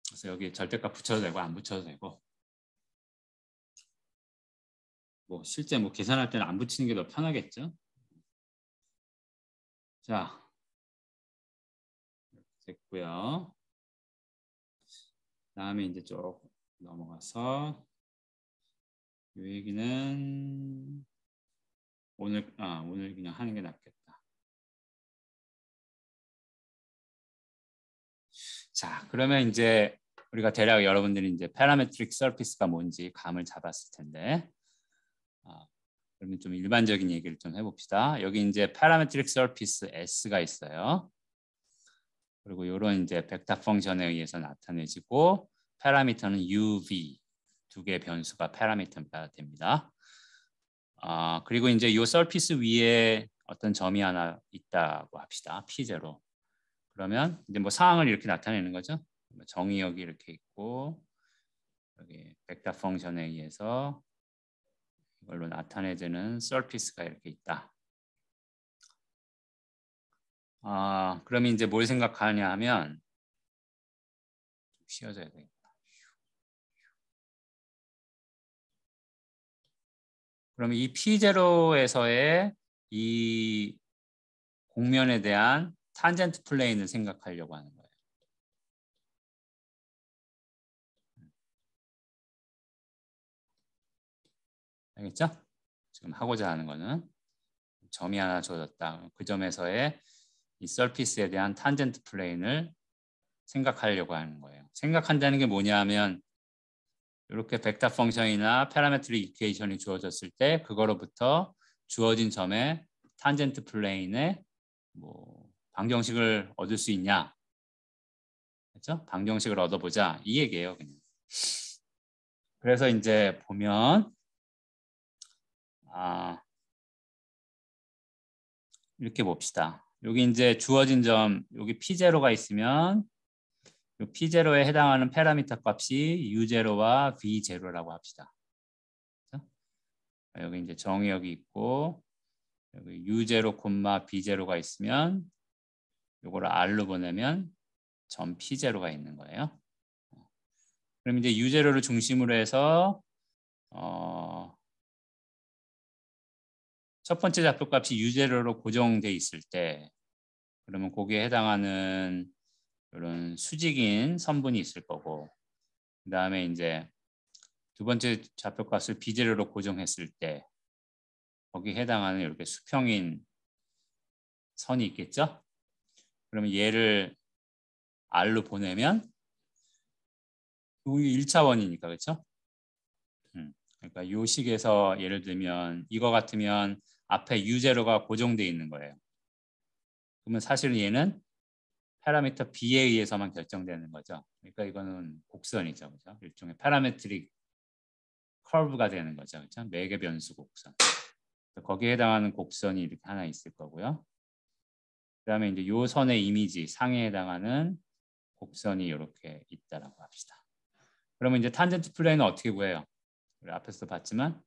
그래서 여기 절대값 붙여도 되고 안 붙여도 되고 뭐 실제 뭐 계산할 때는 안 붙이는 게 더 편하겠죠? 자, 됐고요. 다음에 이제 쭉 넘어가서 이 얘기는 오늘 그냥 하는 게 낫겠다. 자, 그러면 이제 우리가 대략 여러분들이 이제 파라메트릭 서피스가 뭔지 감을 잡았을 텐데, 그러면 좀 일반적인 얘기를 좀 해봅시다. 여기 이제 파라메트릭 서피스 S가 있어요. 그리고 이런 이제 벡터 펑션에 의해서 나타내지고 파라미터는 UV 두 개의 변수가 파라미터가 됩니다. 그리고 이제 이 서피스 위에 어떤 점이 하나 있다고 합시다. P0. 그러면 이제 뭐 상황을 이렇게 나타내는 거죠. 정의역이 이렇게 있고 여기 벡터 펑션에 의해서 이걸로 나타내지는 서피스가 이렇게 있다. 그러면 이제 뭘 생각하냐 하면 좀 쉬어져야 되겠다. 그러면 이 P0에서의 이 공면에 대한 탄젠트 플레인을 생각하려고 하는 거예요. 알겠죠? 지금 하고자 하는 거는 점이 하나 주어졌다. 그 점에서의 이 서피스에 대한 탄젠트 플레인을 생각하려고 하는 거예요. 생각한다는 게 뭐냐 하면 이렇게 벡터 펑션이나 파라메트릭 이퀘이션이 주어졌을 때 그거로부터 주어진 점의 탄젠트 플레인의 뭐 방정식을 얻을 수 있냐, 그렇죠? 방정식을 얻어보자 이 얘기예요, 그냥. 그래서 이제 보면 이렇게 봅시다. 여기 이제 주어진 점 여기 P0가 있으면 이 P0에 해당하는 파라미터 값이 U0와 V0라고 합시다. 그렇죠? 여기 이제 정의역이 있고 여기 U0, B0가 있으면 요거를 R로 보내면 점 P0가 있는 거예요. 그럼 이제 U0를 중심으로 해서 첫 번째 좌표값이 U0로 고정돼 있을 때 그러면 거기에 해당하는 이런 수직인 선분이 있을 거고 그 다음에 이제 두 번째 좌표값을 B0로 고정했을 때 거기에 해당하는 이렇게 수평인 선이 있겠죠? 그러면 얘를 R로 보내면 여기 1차원이니까 그렇죠? 그러니까 이 식에서 예를 들면 이거 같으면 앞에 U0가 고정되어 있는 거예요. 그러면 사실은 얘는 파라미터 B에 의해서만 결정되는 거죠. 그러니까 이거는 곡선이죠. 그렇죠? 일종의 파라메트릭 커브가 되는 거죠. 그렇죠? 매개 변수 곡선. 거기에 해당하는 곡선이 이렇게 하나 있을 거고요. 그다음에 이제 요 선의 이미지 상에 해당하는 곡선이 이렇게 있다라고 합시다. 그러면 이제 탄젠트 플레인은 어떻게 구해요? 우리 앞에서 봤지만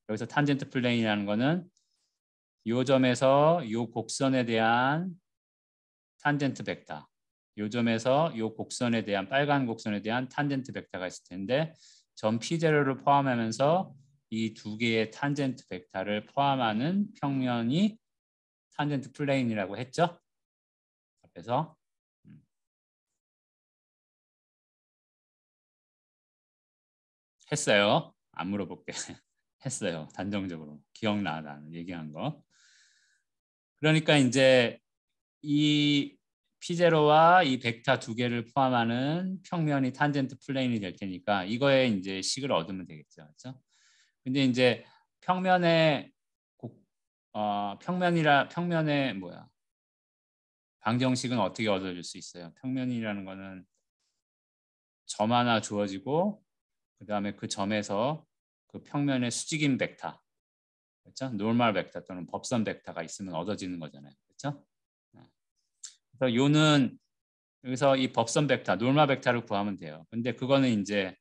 여기서 탄젠트 플레인이라는 거는 요 점에서 요 곡선에 대한 탄젠트 벡터, 요 점에서 요 곡선에 대한 빨간 곡선에 대한 탄젠트 벡터가 있을 텐데 점 P0를 포함하면서 이 두 개의 탄젠트 벡터를 포함하는 평면이 탄젠트 플레인이라고 했죠? 앞에서 했어요. 안 물어볼게. 했어요. 단정적으로. 기억나 나는 얘기한 거. 그러니까 이제 이 P0와 이 벡터 두 개를 포함하는 평면이 탄젠트 플레인이 될 테니까 이거에 이제 식을 얻으면 되겠죠. 그렇죠? 근데 이제 평면의 평면의 뭐야? 방정식은 어떻게 얻어질 수 있어요? 평면이라는 거는 점 하나 주어지고 그다음에 그 점에서 그 평면의 수직인 벡터, 그렇죠? 노멀 벡터 또는 법선 벡터가 있으면 얻어지는 거잖아요. 그렇죠? 그래서 요는 여기서 이 법선 벡터, 노멀 벡터를 구하면 돼요. 근데 그거는 이제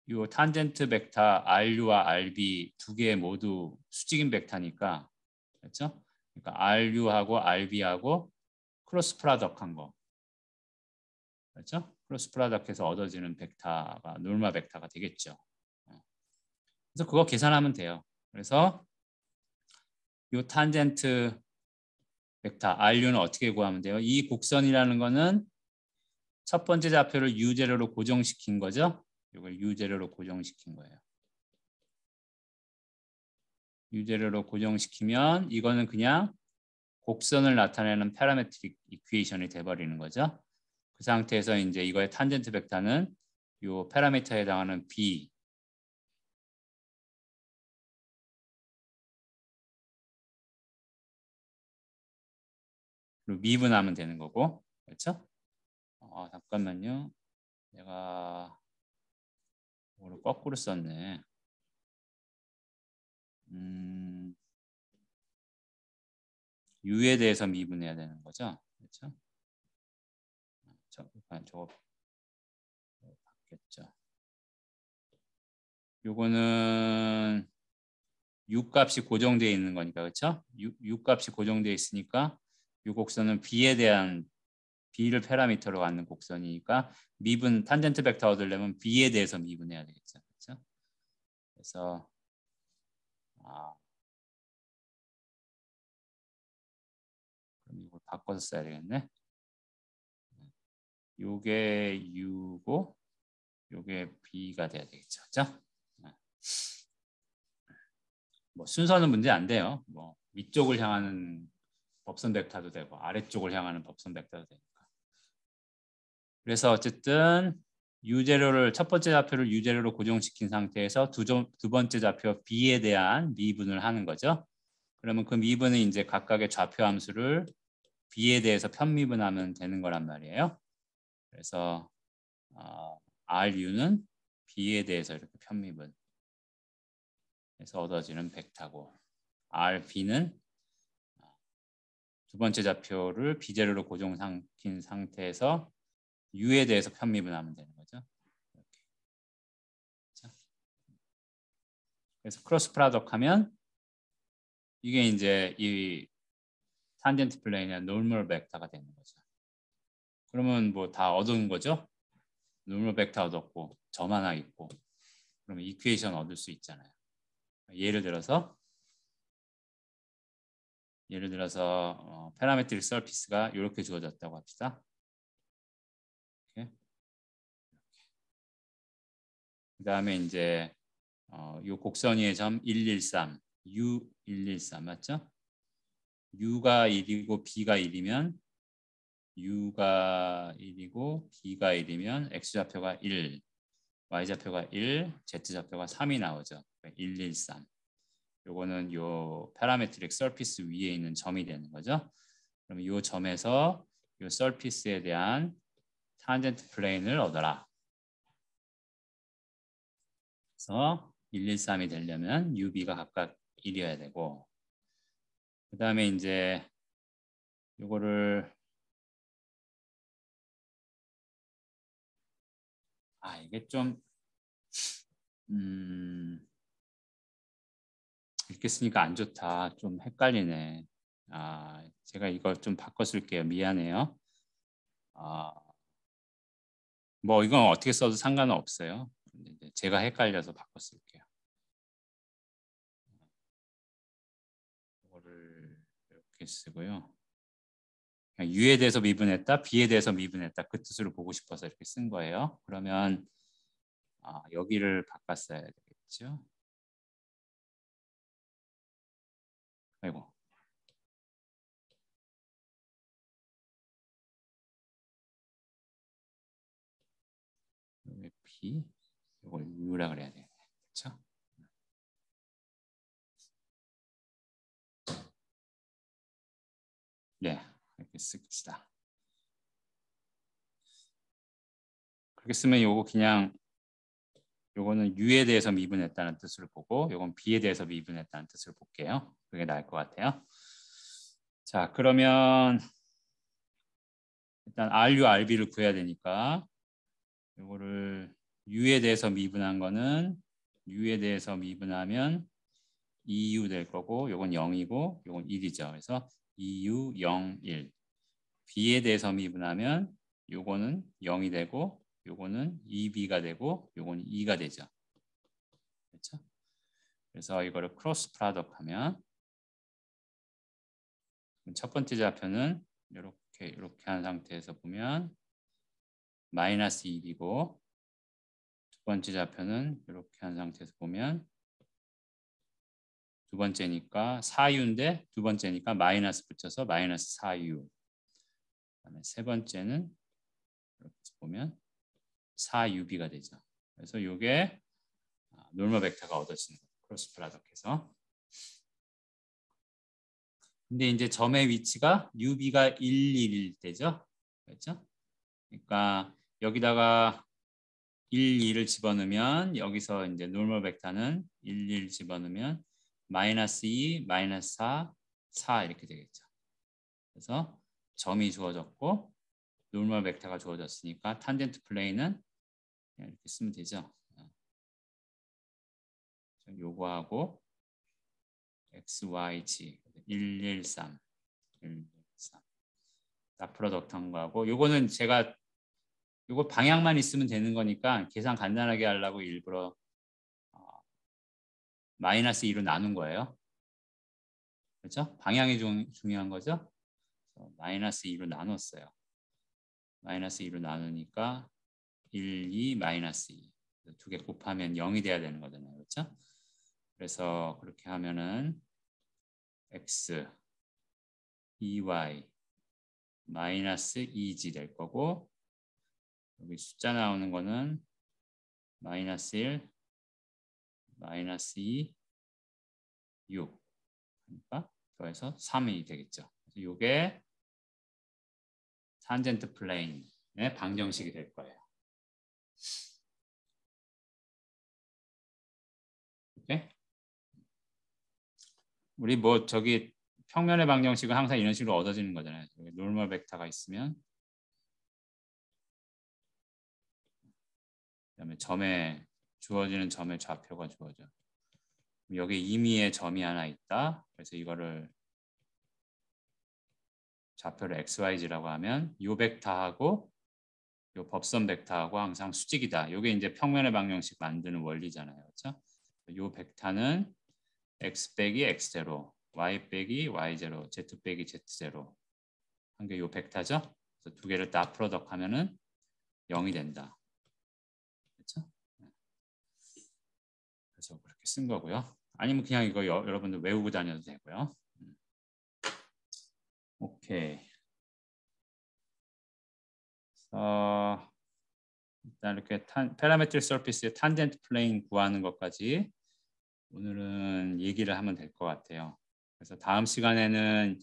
요 탄젠트 벡터 RU와 RB 두 개 모두 수직인 벡터니까, 그렇죠? 그러니까 RU하고 RB하고 크로스 프로덕한 거, 그렇죠? 크로스 프로덕해서 얻어지는 벡터가 노멀 벡터가 되겠죠. 그래서 그거 계산하면 돼요. 그래서 요 탄젠트 벡터 RU는 어떻게 구하면 돼요? 이 곡선이라는 거는 첫 번째 좌표를 U0로 고정시킨 거죠. 이걸 U0로 고정시킨 거예요. U0로 고정시키면 이거는 그냥 곡선을 나타내는 파라메트릭 이퀘이션이 돼버리는 거죠. 그 상태에서 이제 이거의 탄젠트 벡터는 요 파라미터에 해당하는 B 그리고 미분하면 되는 거고, 그렇죠? 잠깐만요. 내가 이거를 거꾸로 썼네. U에 대해서 미분해야 되는 거죠, 그렇죠? 저거 바뀌었죠. 요거는 U 값이 고정되어 있는 거니까, 그렇죠? U 값이 고정되어 있으니까 이 곡선은 B를 파라미터로 갖는 곡선이니까 미분 탄젠트 벡터 얻으려면 B에 대해서 미분해야 되겠죠, 그렇죠? 그래서 그럼 이걸 바꿔서 써야 되겠네. 요게 U고 요게 B가 돼야 되겠죠, 그렇죠? 뭐 순서는 문제 안 돼요. 뭐 위쪽을 향하는 법선 벡터도 되고 아래쪽을 향하는 법선 벡터도 되니까. 그래서 어쨌든 U0를 첫 번째 좌표를 U0로 고정시킨 상태에서 두 번째 좌표 B에 대한 미분을 하는 거죠. 그러면 그 미분은 이제 각각의 좌표 함수를 B에 대해서 편미분하면 되는 거란 말이에요. 그래서 RU는 B에 대해서 이렇게 편미분 해서 얻어지는 벡터고 RB는 두 번째 좌표를 B0로 고정시킨 상태에서 U에 대해서 편미분하면 되는 거죠. 이렇게. 그래서 크로스 프로덕 하면 이게 이제 이 탄젠트 플레인의 노멀 벡터가 되는 거죠. 그러면 뭐 다 얻은 거죠? 노멀 벡터 얻었고 점 하나 있고 그러면 이퀘이션 얻을 수 있잖아요. 예를 들어서 파라메트릭 서피스가 이렇게 주어졌다고 합시다. 이렇게. 그 다음에 이제 이 곡선 위의 점 113, U113 맞죠? U가 1이고 B가 1이면 U가 1이고 B가 1이면 X좌표가 1, Y좌표가 1, Z좌표가 3이 나오죠. 113. 요거는 요 파라메트릭 서피스 위에 있는 점이 되는 거죠. 그럼 요 점에서 요 서피스에 대한 탄젠트 플레인을 얻어라. 그래서 113이 되려면 UB가 각각 1이어야 되고 그 다음에 이제 요거를 이게 좀 이렇게 쓰니까 안 좋다. 좀 헷갈리네. 제가 이거 좀 바꿔 쓸게요. 미안해요. 뭐 이건 어떻게 써도 상관은 없어요. 제가 헷갈려서 바꿔 쓸게요. 이거를 이렇게 쓰고요. U에 대해서 미분했다, B에 대해서 미분했다 그 뜻으로 보고 싶어서 이렇게 쓴 거예요. 그러면 여기를 바꿨어야 되겠죠. 아이고 FP 이걸 U라 그래야 돼. 그렇죠? 네, 이렇게 씁시다. 그렇게 쓰면 요거 그냥 요거는 U에 대해서 미분했다는 뜻으로 보고 요건 B에 대해서 미분했다는 뜻으로 볼게요. 그게 나을 것 같아요. 자, 그러면 일단 RU, RB를 구해야 되니까 요거를 U에 대해서 미분한 거는 U에 대해서 미분하면 2U 될 거고 요건 0이고 요건 1이죠. 그래서 2U 0, 1. B에 대해서 미분하면 요거는 0이 되고 요거는 2B가 되고 요거는 2가 되죠. 그렇죠? 그래서 이거를 크로스 프로덕트 하면 첫 번째 좌표는 이렇게 한 상태에서 보면 마이너스 2B고 두 번째 좌표는 이렇게 한 상태에서 보면 두 번째니까 4U인데 두 번째니까 마이너스 붙여서 마이너스 4U. 그다음에 세 번째는 이렇게 보면 4UB가 되죠. 그래서 이게 노멀 벡터가 얻어지는 거예요. 크로스 프로덕트에서. 근데 이제 점의 위치가 UB가 1, 1일 때죠. 그렇죠? 그러니까 여기다가 1, 2를 집어넣으면 여기서 이제 노멀 벡터는 1, 1 집어넣으면 마이너스 2, 마이너스 4, 4 이렇게 되겠죠. 그래서 점이 주어졌고 노멀 벡터가 주어졌으니까 탄젠트 플레인은 이렇게 쓰면 되죠. 요거하고 x, y, g 113, 113. 딱 프로덕트 한 거하고 요거는 제가 요거 방향만 있으면 되는 거니까 계산 간단하게 하려고 일부러 마이너스 2로 나눈 거예요. 그렇죠? 방향이 중요한 거죠. 마이너스 2로 나눴어요. 마이너스 2로 나누니까 1, 2, 마이너스 2. 두 개 곱하면 0이 돼야 되는 거잖아요. 그렇죠? 그래서 그렇게 하면은 x, 2y, 마이너스 2g 될 거고 여기 숫자 나오는 거는 마이너스 1, 마이너스 2, 6. 그러니까 더해서 3이 되겠죠. 그래서 이게 탄젠트 플레인의 방정식이 될 거예요. 오케이? 우리 뭐 저기 평면의 방정식은 항상 이런 식으로 얻어지는 거잖아요. 여기 노멀 벡터가 있으면 그다음에 점에 주어지는 점의 좌표가 주어져. 여기 임의의 점이 하나 있다. 그래서 이거를 좌표를 xyz라고 하면 요 벡터하고 요 법선 벡터하고 항상 수직이다. 이게 이제 평면의 방정식 만드는 원리잖아요. 그렇죠? 요 벡터는 x 빼기 x0, y 빼기 y0, z 빼기 z0 한 게 요 벡터죠. 그래서 두 개를 다 프로덕트 하면은 0이 된다. 그렇죠? 그래서 그렇게 쓴 거고요. 아니면 그냥 이거 여러분들 외우고 다녀도 되고요. 오케이. 일단 이렇게 파라메트릭 서피스의 탄젠트 플레인 구하는 것까지 오늘은 얘기를 하면 될 것 같아요. 그래서 다음 시간에는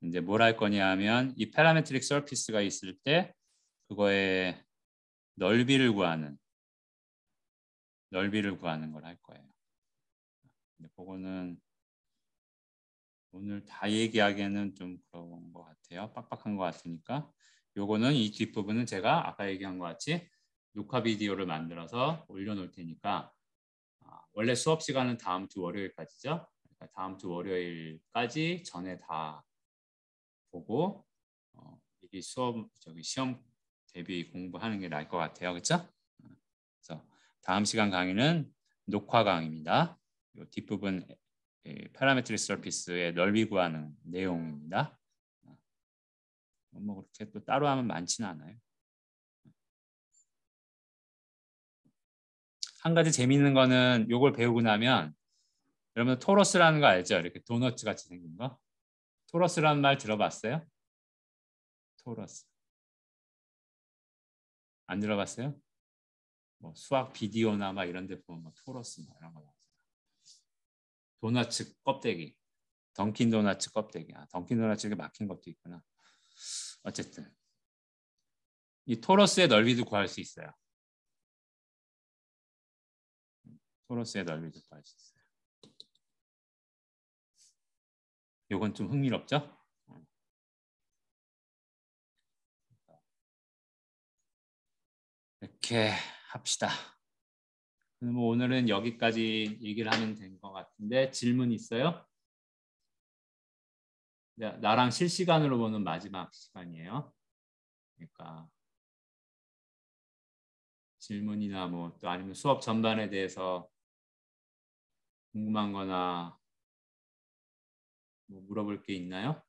이제 뭘 할 거냐 하면 이 파라메트릭 서피스가 있을 때 그거의 넓이를 구하는 걸 할 거예요. 근데 그거는 오늘 다 얘기하기에는 좀 그런 것 같아요. 빡빡한 것 같으니까 요거는 이 뒷부분은 제가 아까 얘기한 것 같이 녹화 비디오를 만들어서 올려놓을 테니까 원래 수업 시간은 다음 주 월요일까지죠. 그러니까 다음 주 월요일까지 전에 다 보고 이 수업 시험 대비 공부하는 게 나을 것 같아요. 그렇죠? 그래서 다음 시간 강의는 녹화 강의입니다. 이 뒷부분 파라메트릭 서피스의 넓이 구하는 내용입니다. 뭐 그렇게 또 따로 하면 많지는 않아요. 한 가지 재미있는 거는 이걸 배우고 나면 여러분 토러스라는 거 알죠? 이렇게 도넛 같이 생긴 거. 토러스라는 말 들어봤어요? 토러스. 안 들어봤어요? 뭐 수학 비디오나 막 이런 데 보면 뭐 토러스 뭐 이런 거 나와요. 도너츠 껍데기. 던킨 도너츠 껍데기. 아, 던킨 도너츠가 막힌 것도 있구나. 어쨌든 이 토러스의 넓이도 구할 수 있어요. 토러스의 넓이도 구할 수 있어요. 요건 좀 흥미롭죠? 이렇게 합시다. 그럼 오늘은 여기까지 얘기를 하면 된 것 같은데 질문 있어요? 나랑 실시간으로 보는 마지막 시간이에요. 그러니까 질문이나 뭐 또 아니면 수업 전반에 대해서 궁금한 거나 뭐 물어볼 게 있나요?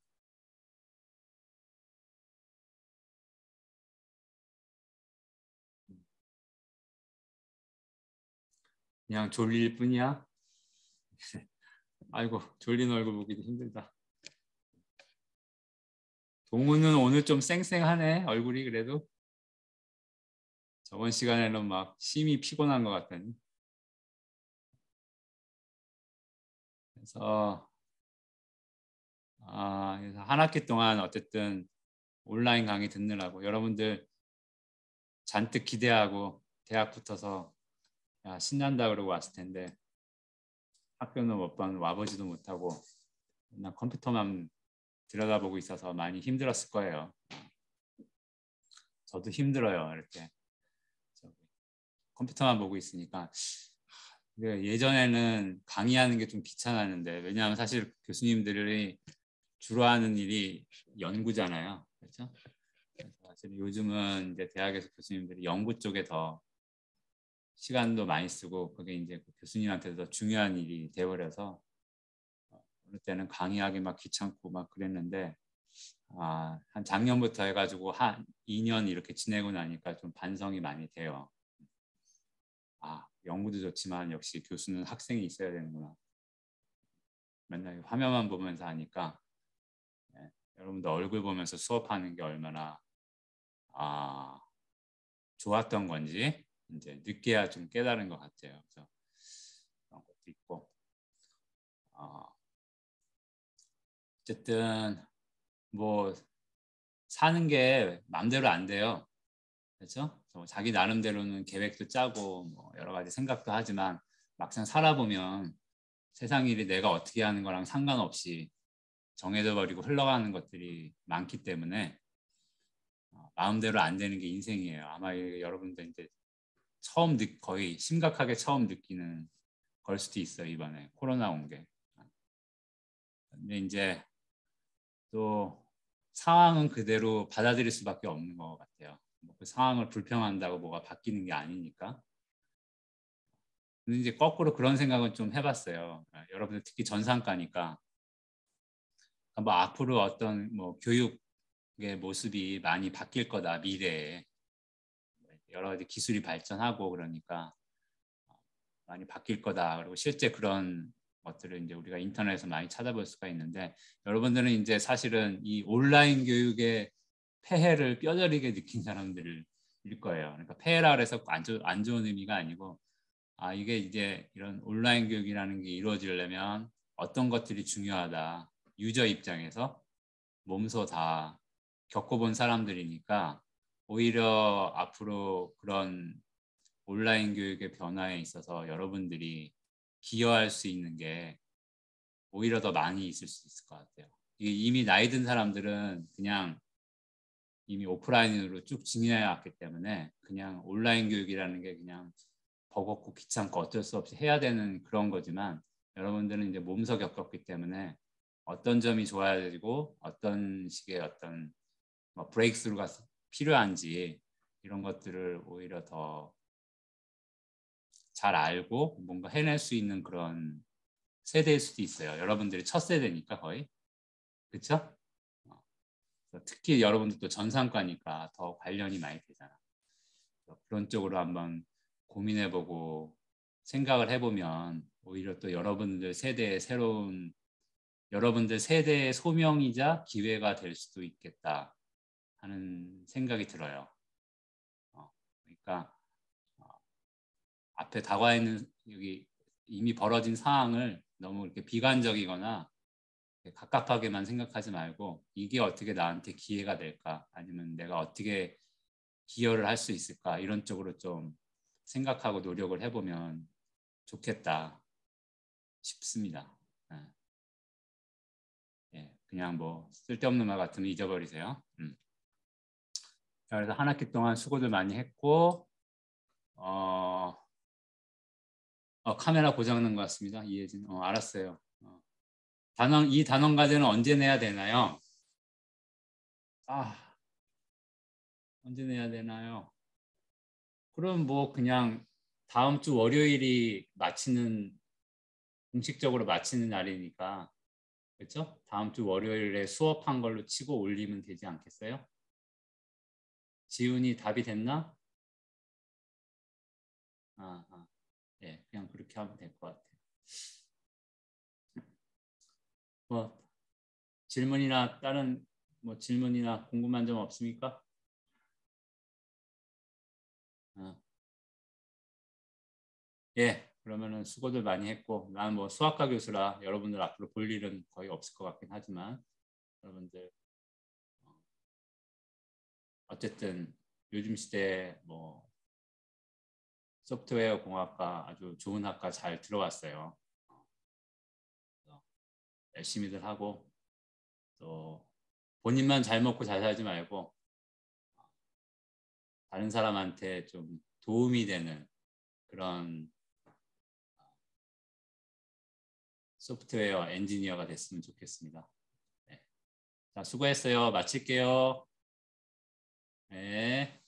그냥 졸릴 뿐이야? 아이고, 졸린 얼굴 보기도 힘들다. 동우는 오늘 좀 쌩쌩하네, 얼굴이 그래도. 저번 시간에는 막 심히 피곤한 것 같더니. 그래서 그래서 한 학기 동안 어쨌든 온라인 강의 듣느라고 여러분들 잔뜩 기대하고 대학 붙어서 야, 신난다 그러고 왔을 텐데 학교는 몇 번 와보지도 못하고 그냥 컴퓨터만 들여다보고 있어서 많이 힘들었을 거예요. 저도 힘들어요. 이렇게 컴퓨터만 보고 있으니까. 예전에는 강의하는 게 좀 귀찮았는데 왜냐하면 사실 교수님들이 주로 하는 일이 연구잖아요. 그렇죠? 그래서 사실 요즘은 이제 대학에서 교수님들이 연구 쪽에 더 시간도 많이 쓰고 그게 이제 그 교수님한테도 더 중요한 일이 되어버려서 어느 때는 강의하기 막 귀찮고 막 그랬는데 한 작년부터 해가지고 한 2년 이렇게 지내고 나니까 좀 반성이 많이 돼요. 연구도 좋지만 역시 교수는 학생이 있어야 되는구나. 맨날 화면만 보면서 하니까 여러분들 얼굴 보면서 수업하는 게 얼마나 좋았던 건지 이제 늦게야 좀 깨달은 것 같아요. 그래서 그런 것도 있고 어쨌든 뭐 사는 게 마음대로 안 돼요. 그렇죠? 자기 나름대로는 계획도 짜고 뭐 여러 가지 생각도 하지만 막상 살아보면 세상 일이 내가 어떻게 하는 거랑 상관없이 정해져 버리고 흘러가는 것들이 많기 때문에 마음대로 안 되는 게 인생이에요. 아마 여러분들 이제 거의 심각하게 처음 느끼는 걸 수도 있어요. 이번에 코로나 온 게. 근데 이제 또 상황은 그대로 받아들일 수밖에 없는 것 같아요. 그 상황을 불평한다고 뭐가 바뀌는 게 아니니까. 근데 이제 거꾸로 그런 생각은 좀 해봤어요. 여러분들 특히 전산과니까 뭐 앞으로 어떤 뭐 교육의 모습이 많이 바뀔 거다 미래에 여러 가지 기술이 발전하고 그러니까 많이 바뀔 거다. 그리고 실제 그런 것들을 이제 우리가 인터넷에서 많이 찾아볼 수가 있는데 여러분들은 이제 사실은 이 온라인 교육의 폐해를 뼈저리게 느낀 사람들일 거예요. 그러니까 폐해라 그래서 안 좋은 의미가 아니고 이게 이제 이런 온라인 교육이라는 게 이루어지려면 어떤 것들이 중요하다. 유저 입장에서 몸소 다 겪어본 사람들이니까 오히려 앞으로 그런 온라인 교육의 변화에 있어서 여러분들이 기여할 수 있는 게 오히려 더 많이 있을 수 있을 것 같아요. 이미 나이 든 사람들은 그냥 이미 오프라인으로 쭉 지내야 왔기 때문에 그냥 온라인 교육이라는 게 그냥 버겁고 귀찮고 어쩔 수 없이 해야 되는 그런 거지만 여러분들은 이제 몸소 겪었기 때문에 어떤 점이 좋아지고 어떤 식의 어떤 브레이크스루가 필요한지 이런 것들을 오히려 더 잘 알고 뭔가 해낼 수 있는 그런 세대일 수도 있어요. 여러분들이 첫 세대니까 거의. 그렇죠? 특히 여러분들도 전산과니까 더 관련이 많이 되잖아. 그런 쪽으로 한번 고민해보고 생각을 해보면 오히려 또 여러분들 세대의 새로운 여러분들 세대의 소명이자 기회가 될 수도 있겠다 하는 생각이 들어요. 그러니까 앞에 다가와 있는 여기 이미 벌어진 상황을 너무 이렇게 비관적이거나 갑갑하게만 생각하지 말고 이게 어떻게 나한테 기회가 될까? 아니면 내가 어떻게 기여를 할 수 있을까? 이런 쪽으로 좀 생각하고 노력을 해보면 좋겠다 싶습니다. 예, 그냥 뭐 쓸데없는 말 같으면 잊어버리세요. 자, 그래서 한 학기 동안 수고들 많이 했고 카메라 고장난 것 같습니다. 이혜진. 알았어요. 이 단원 과제는 언제 내야 되나요? 언제 내야 되나요? 그럼 뭐 그냥 다음 주 월요일이 공식적으로 마치는 날이니까, 그렇죠? 다음 주 월요일에 수업한 걸로 치고 올리면 되지 않겠어요? 지훈이 답이 됐나? 예, 그냥 그렇게 하면 될 것 같아요. 뭐 질문이나 다른 뭐 질문이나 궁금한 점 없습니까? 예, 그러면은 수고들 많이 했고, 난 뭐 수학과 교수라 여러분들 앞으로 볼 일은 거의 없을 것 같긴 하지만, 여러분들 어쨌든 요즘 시대에 뭐 소프트웨어 공학과 아주 좋은 학과 잘 들어왔어요. 열심히들 하고 또 본인만 잘 먹고 잘 살지 말고 다른 사람한테 좀 도움이 되는 그런 소프트웨어 엔지니어가 됐으면 좋겠습니다. 네. 자, 수고했어요. 마칠게요. 네.